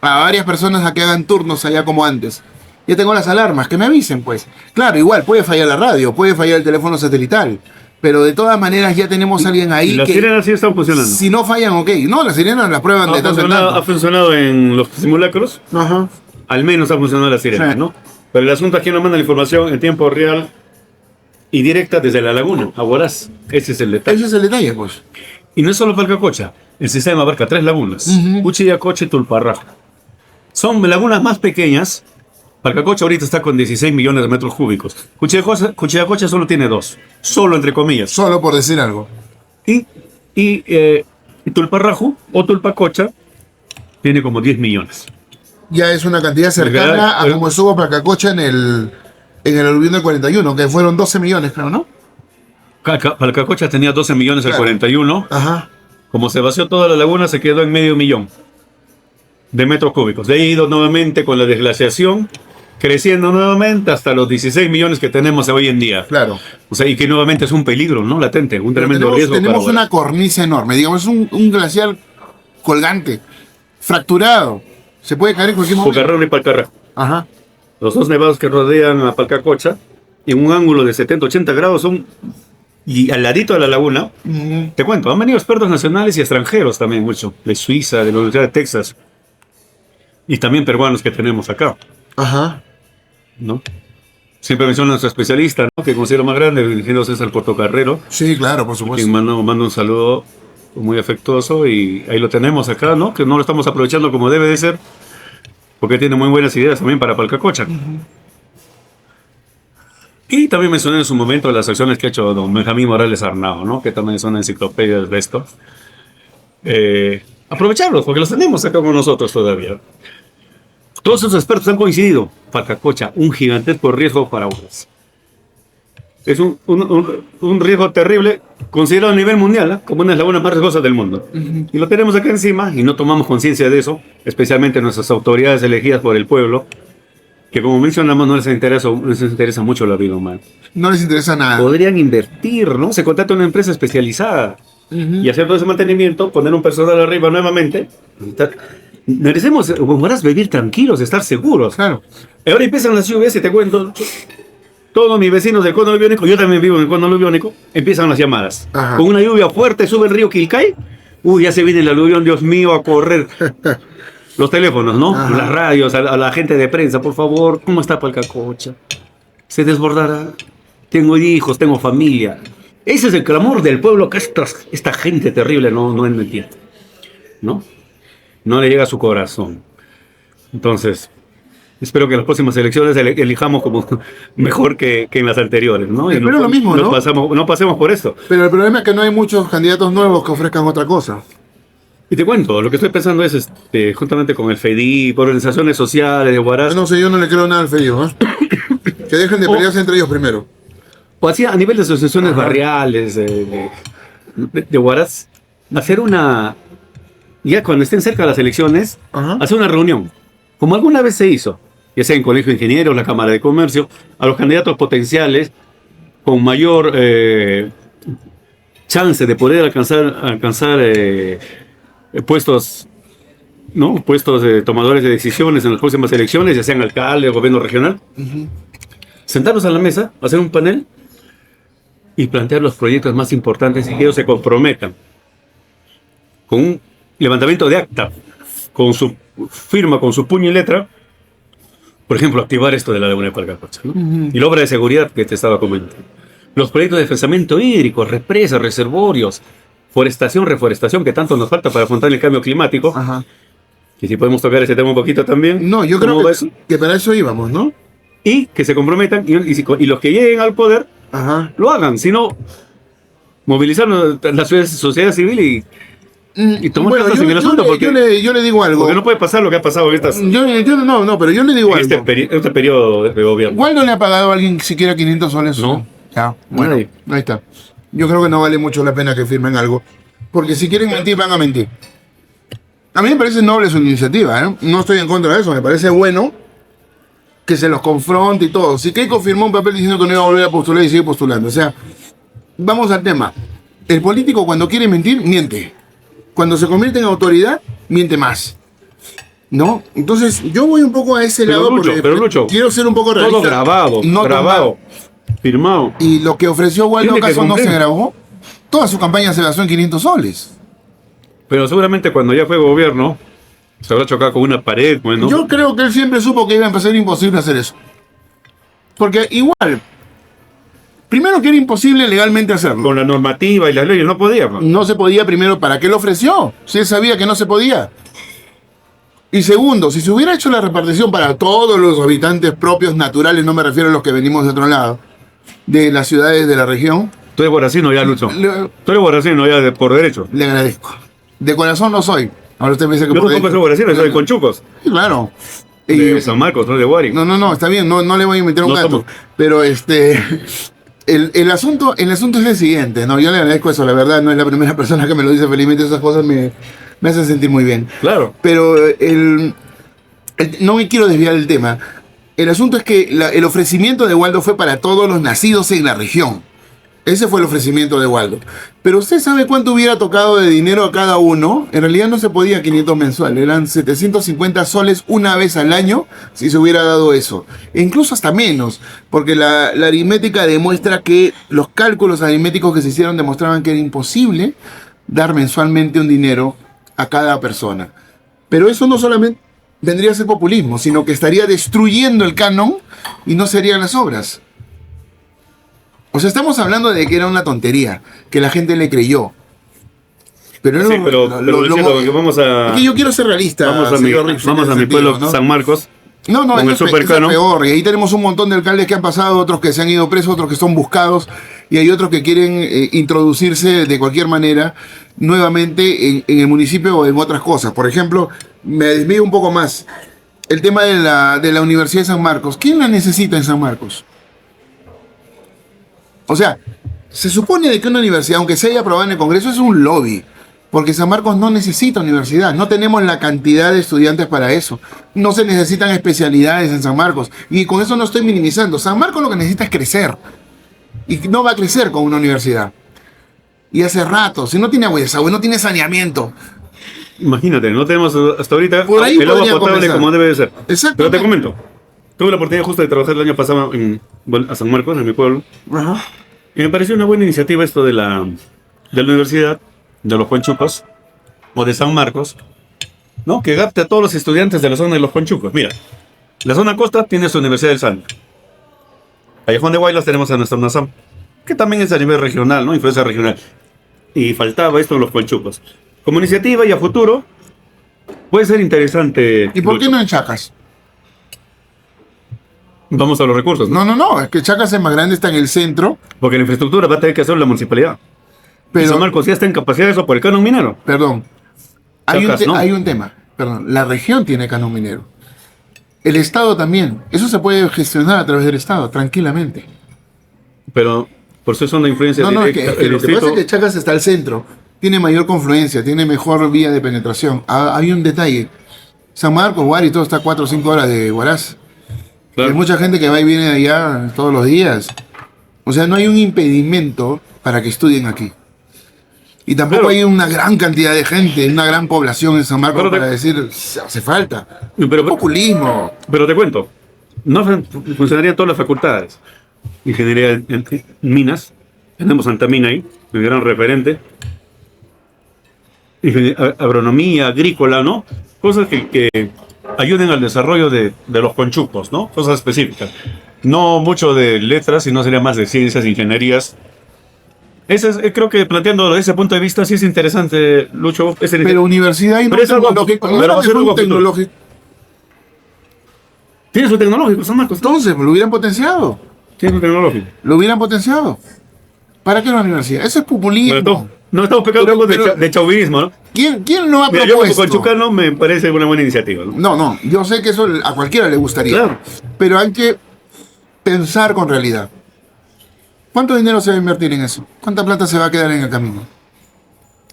a varias personas a que hagan turnos allá como antes. Ya tengo las alarmas, que me avisen, pues. Claro, igual, puede fallar la radio, puede fallar el teléfono satelital, pero de todas maneras ya tenemos a alguien ahí Las que... sirenas sí están funcionando. Si no fallan, ok. No, las sirenas las prueban de tanto en Ha tanto. funcionado en los simulacros. Ajá. Al menos ha funcionado la sirena, Sí. ¿no? Pero el asunto es que nos manda la información en tiempo real y directa desde la laguna, a Huaraz. Ese es el detalle. Ese es el detalle, pues. Y no es solo Palcacocha. El sistema abarca 3 lagunas. Cuchillacocha y Tulparrajo. Son lagunas más pequeñas. Palcacocha ahorita está con 16 millones de metros cúbicos. Cuchillacocha solo tiene 2. Solo entre comillas. Solo por decir algo. Y Tulparrajo o Tulpacocha tiene como 10 millones. Ya es una cantidad cercana a como estuvo Palcacocha en el aluvión del 41, que fueron 12 millones, creo, ¿no? Palcacocha tenía 12 millones el Claro. 41. Ajá. Como se vació toda la laguna, se quedó en 500.000 de metros cúbicos. De ahí ha ido nuevamente con la desglaciación, creciendo nuevamente hasta los 16 millones que tenemos hoy en día. Claro. O sea, y que nuevamente es un peligro, ¿no? Latente, un Pero tremendo riesgo. tenemos para una cornisa enorme, digamos, un glaciar colgante, fracturado. Se puede caer en cualquier momento. Pucarrero y Palcarrajo. Ajá. Los dos nevados que rodean a Palcacocha, en un ángulo de 70-80 grados, son. Y al ladito de la laguna, te cuento, han venido expertos nacionales y extranjeros también, mucho, de Suiza, de la Universidad de Texas, y también peruanos que tenemos acá, Ajá. ¿no? Siempre menciona a nuestro especialista, ¿no? Que considero más grande, el ingeniero César Portocarrero, Sí, claro, por supuesto. quien manda un saludo muy afectuoso, y ahí lo tenemos acá, ¿no? Que no lo estamos aprovechando como debe de ser, porque tiene muy buenas ideas también para Palcacocha. Y también mencioné en su momento las acciones que ha hecho don Benjamín Morales Arnao, ¿no? Que también son enciclopedias de esto. Aprovecharlos, porque los tenemos acá con nosotros todavía. Todos esos expertos han coincidido. Palcacocha, un gigantesco riesgo para Huaraz. Es un riesgo terrible, considerado a nivel mundial, ¿eh? Como una de las lagunas más riesgosas del mundo. Y lo tenemos acá encima y no tomamos conciencia de eso, especialmente nuestras autoridades elegidas por el pueblo, que como mencionamos no les interesa mucho la vida humana. No les interesa nada. Podrían invertir, ¿no? Se contrata una empresa especializada y hacer todo ese mantenimiento, poner un personal arriba nuevamente. Merecemos, Huaraz, vivir tranquilos, estar seguros. Claro. Ahora empiezan las lluvias y te cuento, todos mis vecinos del cono aluviónico, yo también vivo en el cono aluviónico, empiezan las llamadas. Ajá. Con una lluvia fuerte sube el río Quilcay, ya se viene el aluvión, Dios mío, a correr. los teléfonos, ¿no? Ajá. Las radios, a la gente de prensa, por favor, ¿cómo está Palcacocha? Se desbordará. Tengo hijos, tengo familia. Ese es el clamor del pueblo que esta gente terrible no entiende, ¿no? No le llega a su corazón. Entonces, espero que en las próximas elecciones elijamos como mejor que en las anteriores, ¿no? Y Espero lo mismo, ¿no? No pasemos por esto. Pero el problema es que no hay muchos candidatos nuevos que ofrezcan otra cosa. Y te cuento, lo que estoy pensando es justamente con el FEDI, por organizaciones sociales de Huaraz, No sé, yo no le creo nada al feo, ¿eh? Que dejen de pelearse entre ellos primero. o así a nivel de asociaciones barriales de Huaraz, hacer ya cuando estén cerca las elecciones, Ajá. hacer una reunión, como alguna vez se hizo, ya sea en Colegio de Ingenieros, la Cámara de Comercio, a los candidatos potenciales con mayor chance de poder alcanzar puestos, ¿no? Puestos de tomadores de decisiones en las próximas elecciones, ya sean alcalde o gobierno regional. Sentarnos a la mesa, hacer un panel y plantear los proyectos más importantes y que ellos se comprometan con un levantamiento de acta, con su firma, con su puño y letra, por ejemplo, activar esto de la laguna de Palcacocha, ¿no? Y la obra de seguridad que te estaba comentando. Los proyectos de desfensamiento hídrico, represas, reservorios, forestación, reforestación, que tanto nos falta para afrontar el cambio climático. Ajá. Y si podemos tocar ese tema un poquito también. No, yo ¿cómo creo ves? que para eso íbamos, ¿no? Y que se comprometan y los que lleguen al poder Ajá. lo hagan, sino movilizar la sociedad civil y tomar Bueno, cartas en el asunto, porque yo le digo algo. porque no puede pasar lo que ha pasado en Pero yo le digo en algo. este periodo de gobierno. ¿Cuándo le ha pagado a alguien siquiera 500 soles? No. Ya, bueno, Nadie. ahí está. Yo creo que no vale mucho la pena que firmen algo. Porque si quieren mentir, van a mentir. A mí me parece noble su iniciativa, ¿eh? No estoy en contra de eso. Me parece bueno que se los confronte y todo. Si Keiko firmó un papel diciendo que no iba a volver a postular y sigue postulando. O sea, vamos al tema. El político cuando quiere mentir, miente. Cuando se convierte en autoridad, miente más. ¿No? Entonces, yo voy un poco a ese Pero lado Lucho, porque pero Lucho, quiero ser un poco realista. todo grabado, No grabado, firmado. y lo que ofreció Waldo, Tiene que ¿acaso no se cumplir. grabó? Toda su campaña se basó en 500 soles. Pero seguramente cuando ya fue gobierno, se habrá chocado con una pared, bueno. Yo creo que él siempre supo que iba a empezar imposible hacer eso. Porque igual, primero que era imposible legalmente hacerlo. Con la normativa y las leyes no podía. pues. No se podía primero, ¿para qué lo ofreció? Si él sabía que no se podía. Y segundo, si se hubiera hecho la repartición para todos los habitantes propios naturales, no me refiero a los que venimos de otro lado, de las ciudades de la región, Tú eres borracino ya, Lucho. le, Tú eres borracino ya por derecho. le agradezco. De corazón no soy. Ahora usted me dice que Yo por tampoco soy dentro- borracino, soy de Conchucos. Sí, claro. De San Marcos, no de Guari. No, está bien, no le voy a meter un No gato. somos. Pero el asunto es el siguiente, ¿no? Yo le agradezco eso, la verdad, no es la primera persona que me lo dice, felizmente esas cosas me hacen sentir muy bien. Claro. Pero no me quiero desviar del tema. El asunto es que el ofrecimiento de Waldo fue para todos los nacidos en la región. Ese fue el ofrecimiento de Waldo. Pero usted sabe cuánto hubiera tocado de dinero a cada uno. En realidad no se podía 500 mensuales, eran 750 soles una vez al año si se hubiera dado eso. E incluso hasta menos, porque la aritmética demuestra que los cálculos aritméticos que se hicieron demostraban que era imposible dar mensualmente un dinero a cada persona. Pero eso no solamente vendría a ser populismo, sino que estaría destruyendo el canon y no serían las obras. O sea, estamos hablando de que era una tontería, que la gente le creyó. Pero Sí, pero Luisito, que vamos a. es que yo quiero ser realista. Vamos a señor Rix, en mi ese sentido, pueblo, ¿no? San Marcos. No, con el eso es supercano. peor. Y ahí tenemos un montón de alcaldes que han pasado, otros que se han ido presos, otros que son buscados, y hay otros que quieren introducirse de cualquier manera nuevamente en el municipio o en otras cosas. Por ejemplo, me desvío un poco más. El tema de la Universidad de San Marcos. ¿Quién la necesita en San Marcos? O sea, se supone de que una universidad, aunque se haya aprobado en el Congreso, es un lobby. Porque San Marcos no necesita universidad. No tenemos la cantidad de estudiantes para eso. No se necesitan especialidades en San Marcos. Y con eso no estoy minimizando. San Marcos lo que necesita es crecer. Y no va a crecer con una universidad. Y hace rato, si no tiene agua de desagüe, no tiene saneamiento. Imagínate, no tenemos hasta ahorita Por ahí el agua podría potable comenzar. como debe de ser. Exactamente. Pero te comento, tuve la oportunidad justo de trabajar el año pasado a San Marcos, en mi pueblo, Ajá. y me pareció una buena iniciativa esto de la universidad, de los Juanchucos, o de San Marcos, ¿no? Que capte a todos los estudiantes de la zona de los Conchucos. Mira, la zona costa tiene su Universidad del Santa. Callejón de Guaylas tenemos a nuestra UNASAM, que también es a nivel regional, ¿no? Influencia regional. Y faltaba esto en los Conchucos. Como iniciativa y a futuro, puede ser interesante. ¿Y por qué no en Chacas? Vamos a los recursos, ¿no? No, es que Chacas es más grande, está en el centro, Porque la infraestructura va a tener que hacer la municipalidad. pero... San Marcos ya está en capacidad de eso por el canon minero. Perdón. Chacas, ¿no? Hay un tema. Perdón. La región tiene canon minero. El Estado también. Eso se puede gestionar a través del Estado, tranquilamente. Pero por eso es una influencia No, es directa. que El lo que pasa distrito- es que Chacas está al centro. Tiene mayor confluencia, tiene mejor vía de penetración. Hay un detalle. San Marcos, Guari, todo está a 4 o 5 horas de Huaraz. Claro. Hay mucha gente que va y viene de allá todos los días. O sea, no hay un impedimento para que estudien aquí. Y tampoco Claro. hay una gran cantidad de gente, una gran población en San Marcos Pero para decir, hace falta. Pero, Populismo. pero te cuento, no funcionarían todas las facultades. Ingeniería en minas, tenemos Santa Mina ahí, el gran referente. Agronomía, agrícola, ¿no? Cosas que ayuden al desarrollo de los conchucos, ¿no? Cosas específicas. No mucho de letras, sino sería más de ciencias, ingenierías. Creo que planteando desde ese punto de vista sí es interesante, Lucho. Pero universidad y no Pero es algo- tecnológico. pero No era va a ser mejor algo un futuro. tecnológico. Tiene su tecnológico, San Marcos. Entonces, lo hubieran potenciado. Tiene su tecnológico. Lo hubieran potenciado. ¿Para qué la universidad? Eso es populismo. Bueno, no estamos pecando un poco de chauvinismo, ¿no? ¿Quién no ha Mira, yo como propuesto? conchucano me parece una buena iniciativa, ¿no? No, yo sé que eso a cualquiera le gustaría. Claro. Pero hay que pensar con realidad. ¿Cuánto dinero se va a invertir en eso? ¿Cuánta plata se va a quedar en el camino?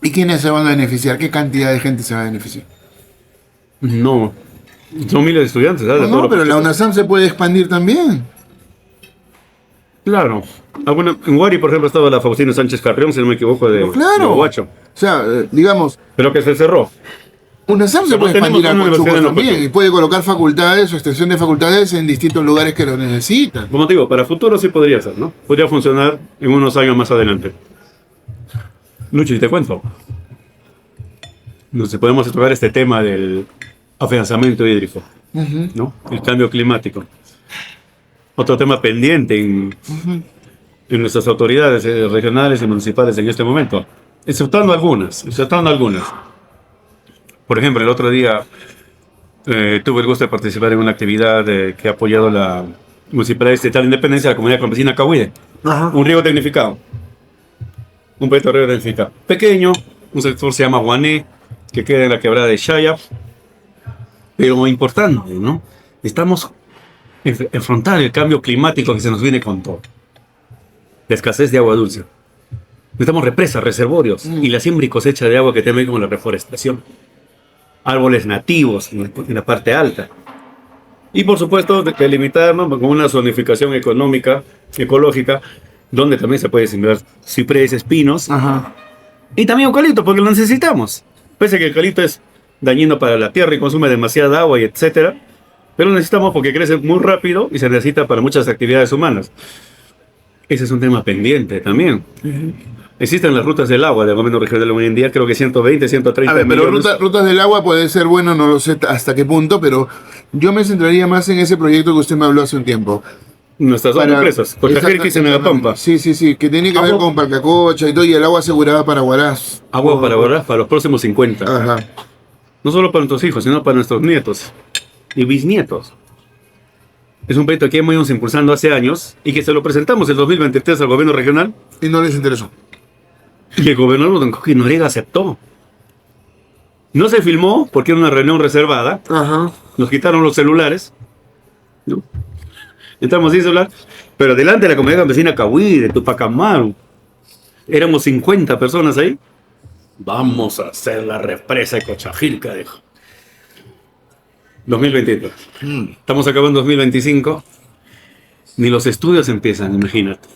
¿Y quiénes se van a beneficiar? ¿Qué cantidad de gente se va a beneficiar? No. Son miles de estudiantes, ¿sabes? De todos No, los pero la conchucos. UNASAM se puede expandir también. Claro. Bueno, en Guari, por ejemplo, estaba la Faustino Sánchez Carrión, si no me equivoco, de Claro. Guacho. O sea, digamos, Pero que se cerró. UNASAM se Pero puede tenemos expandir a una universidad Conchucos en los también Conchucos. y puede colocar facultades o extensión de facultades en distintos lugares que lo necesitan. Como te digo, para futuro sí podría ser, ¿no? Podría funcionar en unos años más adelante. Lucho, y te cuento. No sé, podemos tocar este tema del afianzamiento hídrico, ¿no? El cambio climático. Otro tema pendiente en nuestras autoridades regionales y municipales en este momento. Exceptuando algunas. Por ejemplo, el otro día tuve el gusto de participar en una actividad que ha apoyado la Municipalidad Distrital de Independencia, la comunidad campesina Cahuide. Un riego tecnificado. Un proyecto de riego tecnificado. Pequeño, un sector se llama Guané, que queda en la quebrada de Shayap. Pero importante, ¿no? Estamos enfrentar el cambio climático que se nos viene con todo. La escasez de agua dulce. Necesitamos represas, reservorios y la siembra y cosecha de agua que tiene que ver con la reforestación. Árboles nativos en la parte alta. Y por supuesto, delimitarnos con una zonificación económica, ecológica, donde también se puede sembrar cipreses, pinos Ajá. y también eucalipto, porque lo necesitamos. Pese a que el eucalipto es dañino para la tierra y consume demasiada agua y etcétera, pero lo necesitamos porque crece muy rápido y se necesita para muchas actividades humanas. Ese es un tema pendiente también. Existen las rutas del agua del gobierno regional hoy en día, creo que 120, 130 A ver, pero millones. rutas del agua puede ser bueno, no lo sé hasta qué punto, pero yo me centraría más en ese proyecto que usted me habló hace un tiempo. Nuestras dos empresas, Cochajerquis y Megapampa. Sí, que tiene que ver Agua- con Palcacocha y todo, y el agua asegurada para Huaraz. Agua para ahorrar para los próximos 50. Ajá. No solo para nuestros hijos, sino para nuestros nietos y bisnietos. Es un proyecto que hemos ido impulsando hace años y que se lo presentamos en 2023 al gobierno regional Y no les interesó. y el gobernador don Coqui Noriega aceptó. No se filmó porque era una reunión reservada, Ajá. nos quitaron los celulares, ¿no? Entramos sin celular, pero delante de la comunidad campesina Cahuí, de Tupac Amaru, éramos 50 personas ahí. Vamos a hacer la represa de Cochajilca, dijo. 2023. Estamos acabando 2025. Ni los estudios empiezan, imagínate.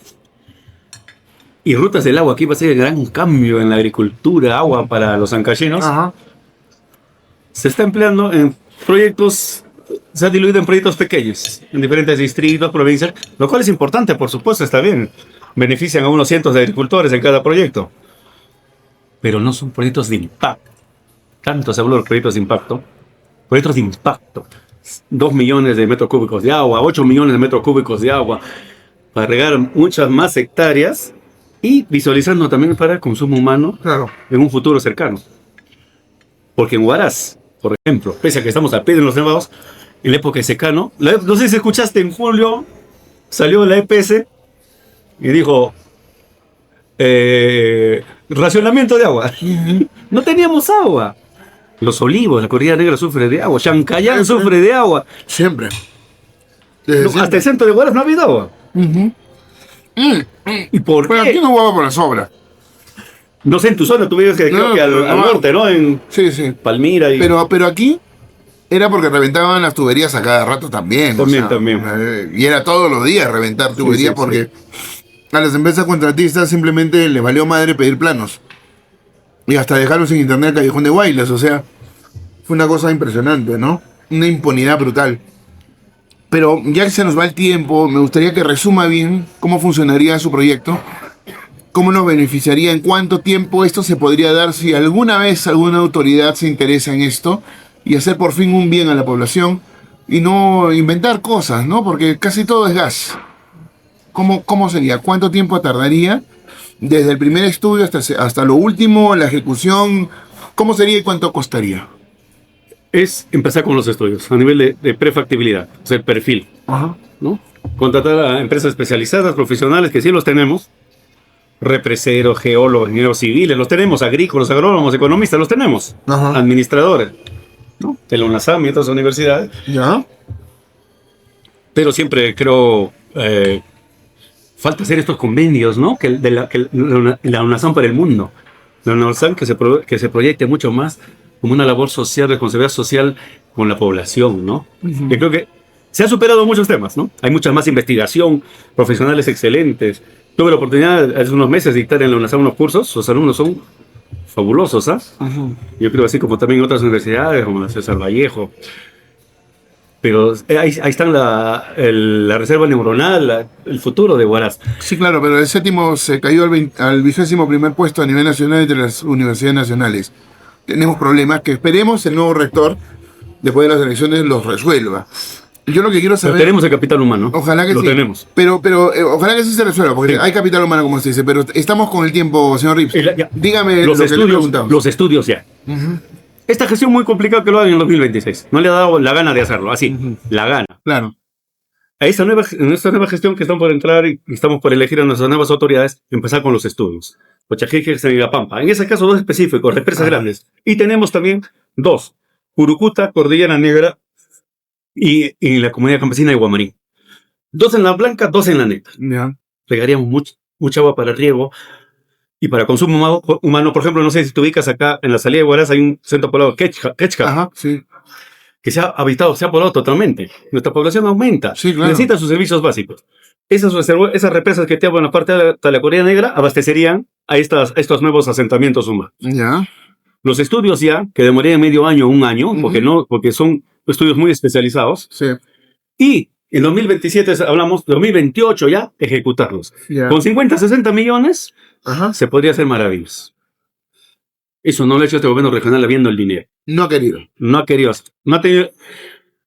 Y Rutas del Agua aquí va a ser el gran cambio en la agricultura, agua para los ancachinos. Ajá. Se está empleando en proyectos, se ha diluido en proyectos pequeños, en diferentes distritos, provincias, lo cual es importante, por supuesto, está bien. Benefician a unos cientos de agricultores en cada proyecto. Pero no son proyectos de impacto. tanto se habló de los proyectos de impacto. Proyectos de impacto. 2 millones de metros cúbicos de agua, 8 millones de metros cúbicos de agua, para regar muchas más hectáreas y visualizando también para el consumo humano Claro. en un futuro cercano. Porque en Huaraz, por ejemplo, pese a que estamos a pie de los nevados, en la época de secano, no sé si escuchaste, en julio salió la EPS y dijo racionamiento de agua. No teníamos agua. Los Olivos, la Cordillera Negra sufre de agua, Chancayán sufre de agua. Siempre. Desde Hasta siempre. el centro de Huaraz no ha habido agua. ¿Y por Pero qué? aquí no hubo por la sobra. No sé, en tu zona tú vives que creo No, que al no. norte, ¿no? En Sí, sí. Palmira y... Pero aquí era porque reventaban las tuberías a cada rato también. También. Y era todos los días reventar tuberías sí, porque a las empresas contratistas simplemente le valió madre pedir planos. Y hasta dejaron sin internet el Callejón de Guaylas. O sea, fue una cosa impresionante, ¿no? Una impunidad brutal. Pero ya que se nos va el tiempo, me gustaría que resuma bien cómo funcionaría su proyecto, cómo nos beneficiaría, en cuánto tiempo esto se podría dar si alguna vez alguna autoridad se interesa en esto y hacer por fin un bien a la población y no inventar cosas, ¿no? Porque casi todo es gas. ¿Cómo sería? ¿Cuánto tiempo tardaría? Desde el primer estudio hasta lo último, la ejecución, ¿cómo sería y cuánto costaría? Es empezar con los estudios a nivel de prefactibilidad, o sea, el perfil, Ajá. ¿no? Contratar a empresas especializadas, profesionales, que sí los tenemos, represeros, geólogos, ingenieros civiles, los tenemos, agrícolas, agrónomos, economistas, los tenemos, Ajá. administradores, ¿no? De la UNASAM y otras universidades, ¿Ya? pero siempre creo falta hacer estos convenios, ¿no? Que la UNASAM para el mundo, la UNASAM que se proyecte mucho más como una labor social, responsabilidad social con la población, ¿no? Yo creo que se han superado muchos temas, ¿no? Hay mucha más investigación, profesionales excelentes. Tuve la oportunidad hace unos meses de dictar en la UNASAM unos cursos, los alumnos son fabulosos, ¿ah? Yo creo así como también en otras universidades, como la César Vallejo. Pero ahí están la reserva neuronal, el futuro de Huaraz. Sí, claro, pero el séptimo se cayó al 21º puesto a nivel nacional entre las universidades nacionales. Tenemos problemas que esperemos el nuevo rector, después de las elecciones, los resuelva. Yo lo que quiero Pero saber... tenemos el capital humano. Ojalá que lo sí. tenemos. Pero ojalá que sí se resuelva, porque Sí. hay capital humano, como se dice. Pero estamos con el tiempo, señor Rips. Dígame los lo que le estudios, preguntamos. los estudios ya. Esta gestión muy complicada que lo hagan en el 2026. No le ha dado la gana de hacerlo, así, la gana. Claro. A esta nueva gestión que estamos por entrar y estamos por elegir a nuestras nuevas autoridades, empezar con los estudios. Cochajique y La Pampa. En ese caso, dos específicos, represas grandes. Y tenemos también dos: Urucuta, Cordillera Negra y la comunidad campesina de Guamarín. Dos en la blanca, dos en la negra. Ya. Regaríamos mucha agua para riego y para consumo humano. Por ejemplo, no sé si te ubicas acá en la salida de Huaraz, hay un centro poblado, Quechca, Ajá, sí. que se ha habitado, se ha poblado totalmente. Nuestra población aumenta. Sí, claro. Necesita sus servicios básicos. Esas represas que te hablo en la parte de la Cordillera Negra abastecerían a estos nuevos asentamientos humanos. Ya. Los estudios ya, que demorarían medio año o un año, porque son estudios muy especializados, Sí. y en 2027 hablamos, 2028 ya, ejecutarlos. Ya. Con 50, 60 millones Ajá. se podría hacer maravillas. Eso no lo ha hecho este gobierno regional habiendo el dinero. No ha querido. No ha querido hacer. No ha tenido,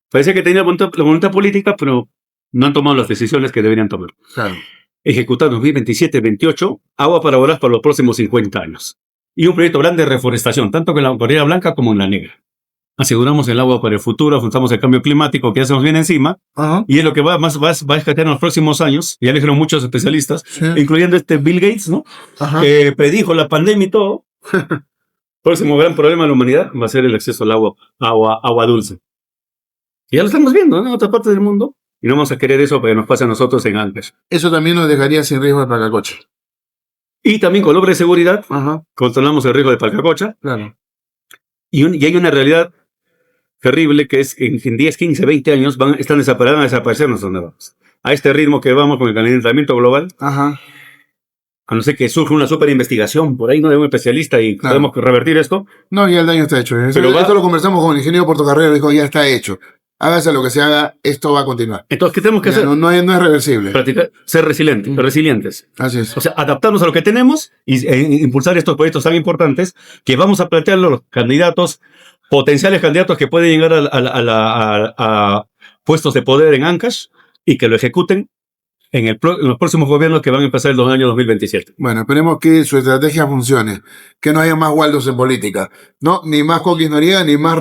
parecía que tenía la voluntad política, pero no han tomado las decisiones que deberían tomar. Claro. Ejecutar 2027, 28, agua para Huaraz para los próximos 50 años. Y un proyecto grande de reforestación, tanto en la Cordillera Blanca como en la Negra. Aseguramos el agua para el futuro, afrontamos el cambio climático que ya se nos viene encima, Ajá. y es lo que va a escatear en los próximos años. Ya le dijeron muchos especialistas, Sí. incluyendo Bill Gates, ¿no? Ajá. Que predijo la pandemia y todo. Próximo gran problema de la humanidad va a ser el acceso al agua dulce. Y ya lo estamos viendo, ¿no? En otras partes del mundo. Y no vamos a querer eso para que nos pase a nosotros en Ancash. Eso también nos dejaría sin riesgo de Palcacocha. Y también con obra de seguridad, Ajá. controlamos el riesgo de Palcacocha. Claro. Y hay una realidad terrible que es que en 10, 15, 20 años van a desaparecer nuestros nevados. A este ritmo que vamos con el calentamiento global, Ajá. a no ser que surja una super investigación por ahí, ¿no? De un especialista y Claro. podemos revertir esto. No, ya el daño está hecho. Pero Esto lo conversamos con el ingeniero Portocarrero, dijo, ya está hecho. hágase lo que se haga, esto va a continuar. Entonces, ¿qué tenemos que Ya, hacer? no es reversible. Practicar, ser resilientes. Así es. O sea, adaptarnos a lo que tenemos e impulsar estos proyectos tan importantes que vamos a plantearlo a los candidatos, potenciales candidatos que pueden llegar a puestos de poder en Ancash y que lo ejecuten en los próximos gobiernos que van a empezar el año 2027. Bueno, esperemos que su estrategia funcione, que no haya más Waldos en política, ¿no? Ni más Coquis Noriega, ni más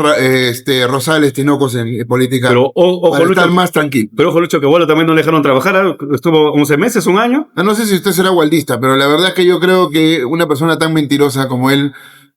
Rosales Tinocos en política, Pero ojo, para estar Lucho, más tranquilo. pero ojo, Lucho, que Waldo también no le dejaron trabajar, estuvo 11 meses, un año. No sé si usted será waldista, pero la verdad es que yo creo que una persona tan mentirosa como él,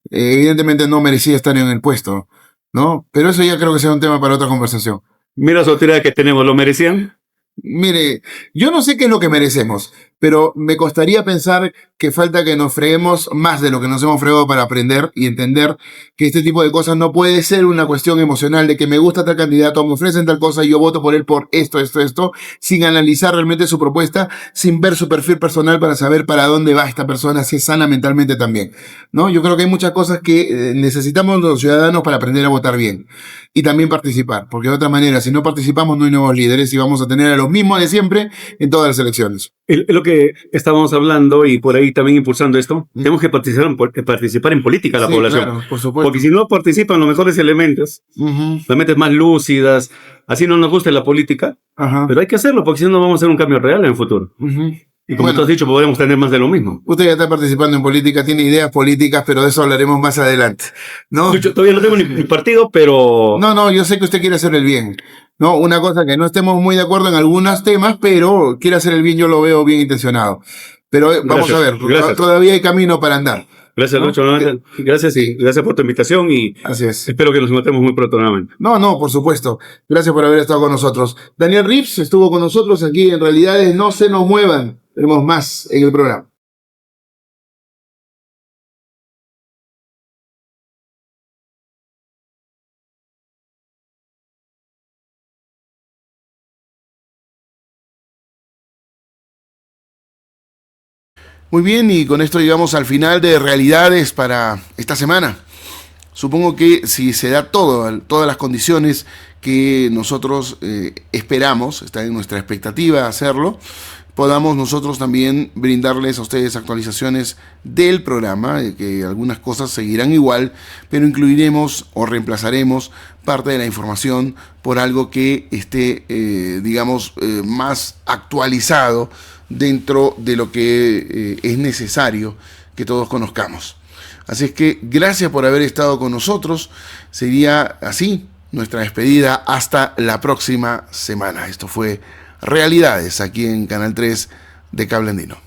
evidentemente no merecía estar en el puesto, ¿no? Pero eso ya creo que será un tema para otra conversación. Mira las autoridades que tenemos, ¿lo merecían? Mire, yo no sé qué es lo que merecemos, pero me costaría pensar que falta que nos freguemos más de lo que nos hemos fregado para aprender y entender que este tipo de cosas no puede ser una cuestión emocional de que me gusta tal candidato, me ofrecen tal cosa y yo voto por él por esto, sin analizar realmente su propuesta, sin ver su perfil personal para saber para dónde va esta persona, si es sana mentalmente también, ¿no? Yo creo que hay muchas cosas que necesitamos los ciudadanos para aprender a votar bien y también participar, porque de otra manera, si no participamos no hay nuevos líderes y vamos a tener a los mismos de siempre en todas las elecciones. Es lo que estábamos hablando y por ahí también impulsando esto. Tenemos que participar en política la Sí, población. claro, por supuesto. Porque si no participan los mejores elementos, las mentes más lúcidas, así no nos gusta la política, Ajá. pero hay que hacerlo porque si no, no vamos a hacer un cambio real en el futuro. Y como Bueno, tú has dicho, podremos tener más de lo mismo. usted ya está participando en política, tiene ideas políticas, pero de eso hablaremos más adelante, ¿no? Lucho, todavía no tengo ni partido, pero No, yo sé que usted quiere hacer el bien, ¿no? Una cosa que no estemos muy de acuerdo en algunos temas, pero quiere hacer el bien, yo lo veo bien intencionado. Pero vamos Gracias, a ver, gracias. todavía hay camino para andar. gracias, ¿No? Lucho. Gracias y gracias por tu invitación y Así es. espero que nos encontremos muy pronto nuevamente. No, por supuesto. Gracias por haber estado con nosotros. Daniel Rips estuvo con nosotros aquí en Realidades No Se Nos Muevan. Tenemos más en el programa. Muy bien, y con esto llegamos al final de Realidades para esta semana. Supongo que si se da todas las condiciones que nosotros esperamos, está en nuestra expectativa hacerlo, podamos nosotros también brindarles a ustedes actualizaciones del programa, que algunas cosas seguirán igual, pero incluiremos o reemplazaremos parte de la información por algo que esté, más actualizado dentro de lo que es necesario que todos conozcamos. Así es que gracias por haber estado con nosotros. Sería así nuestra despedida hasta la próxima semana. Esto fue Realidades aquí en Canal 3 de Cable Andino.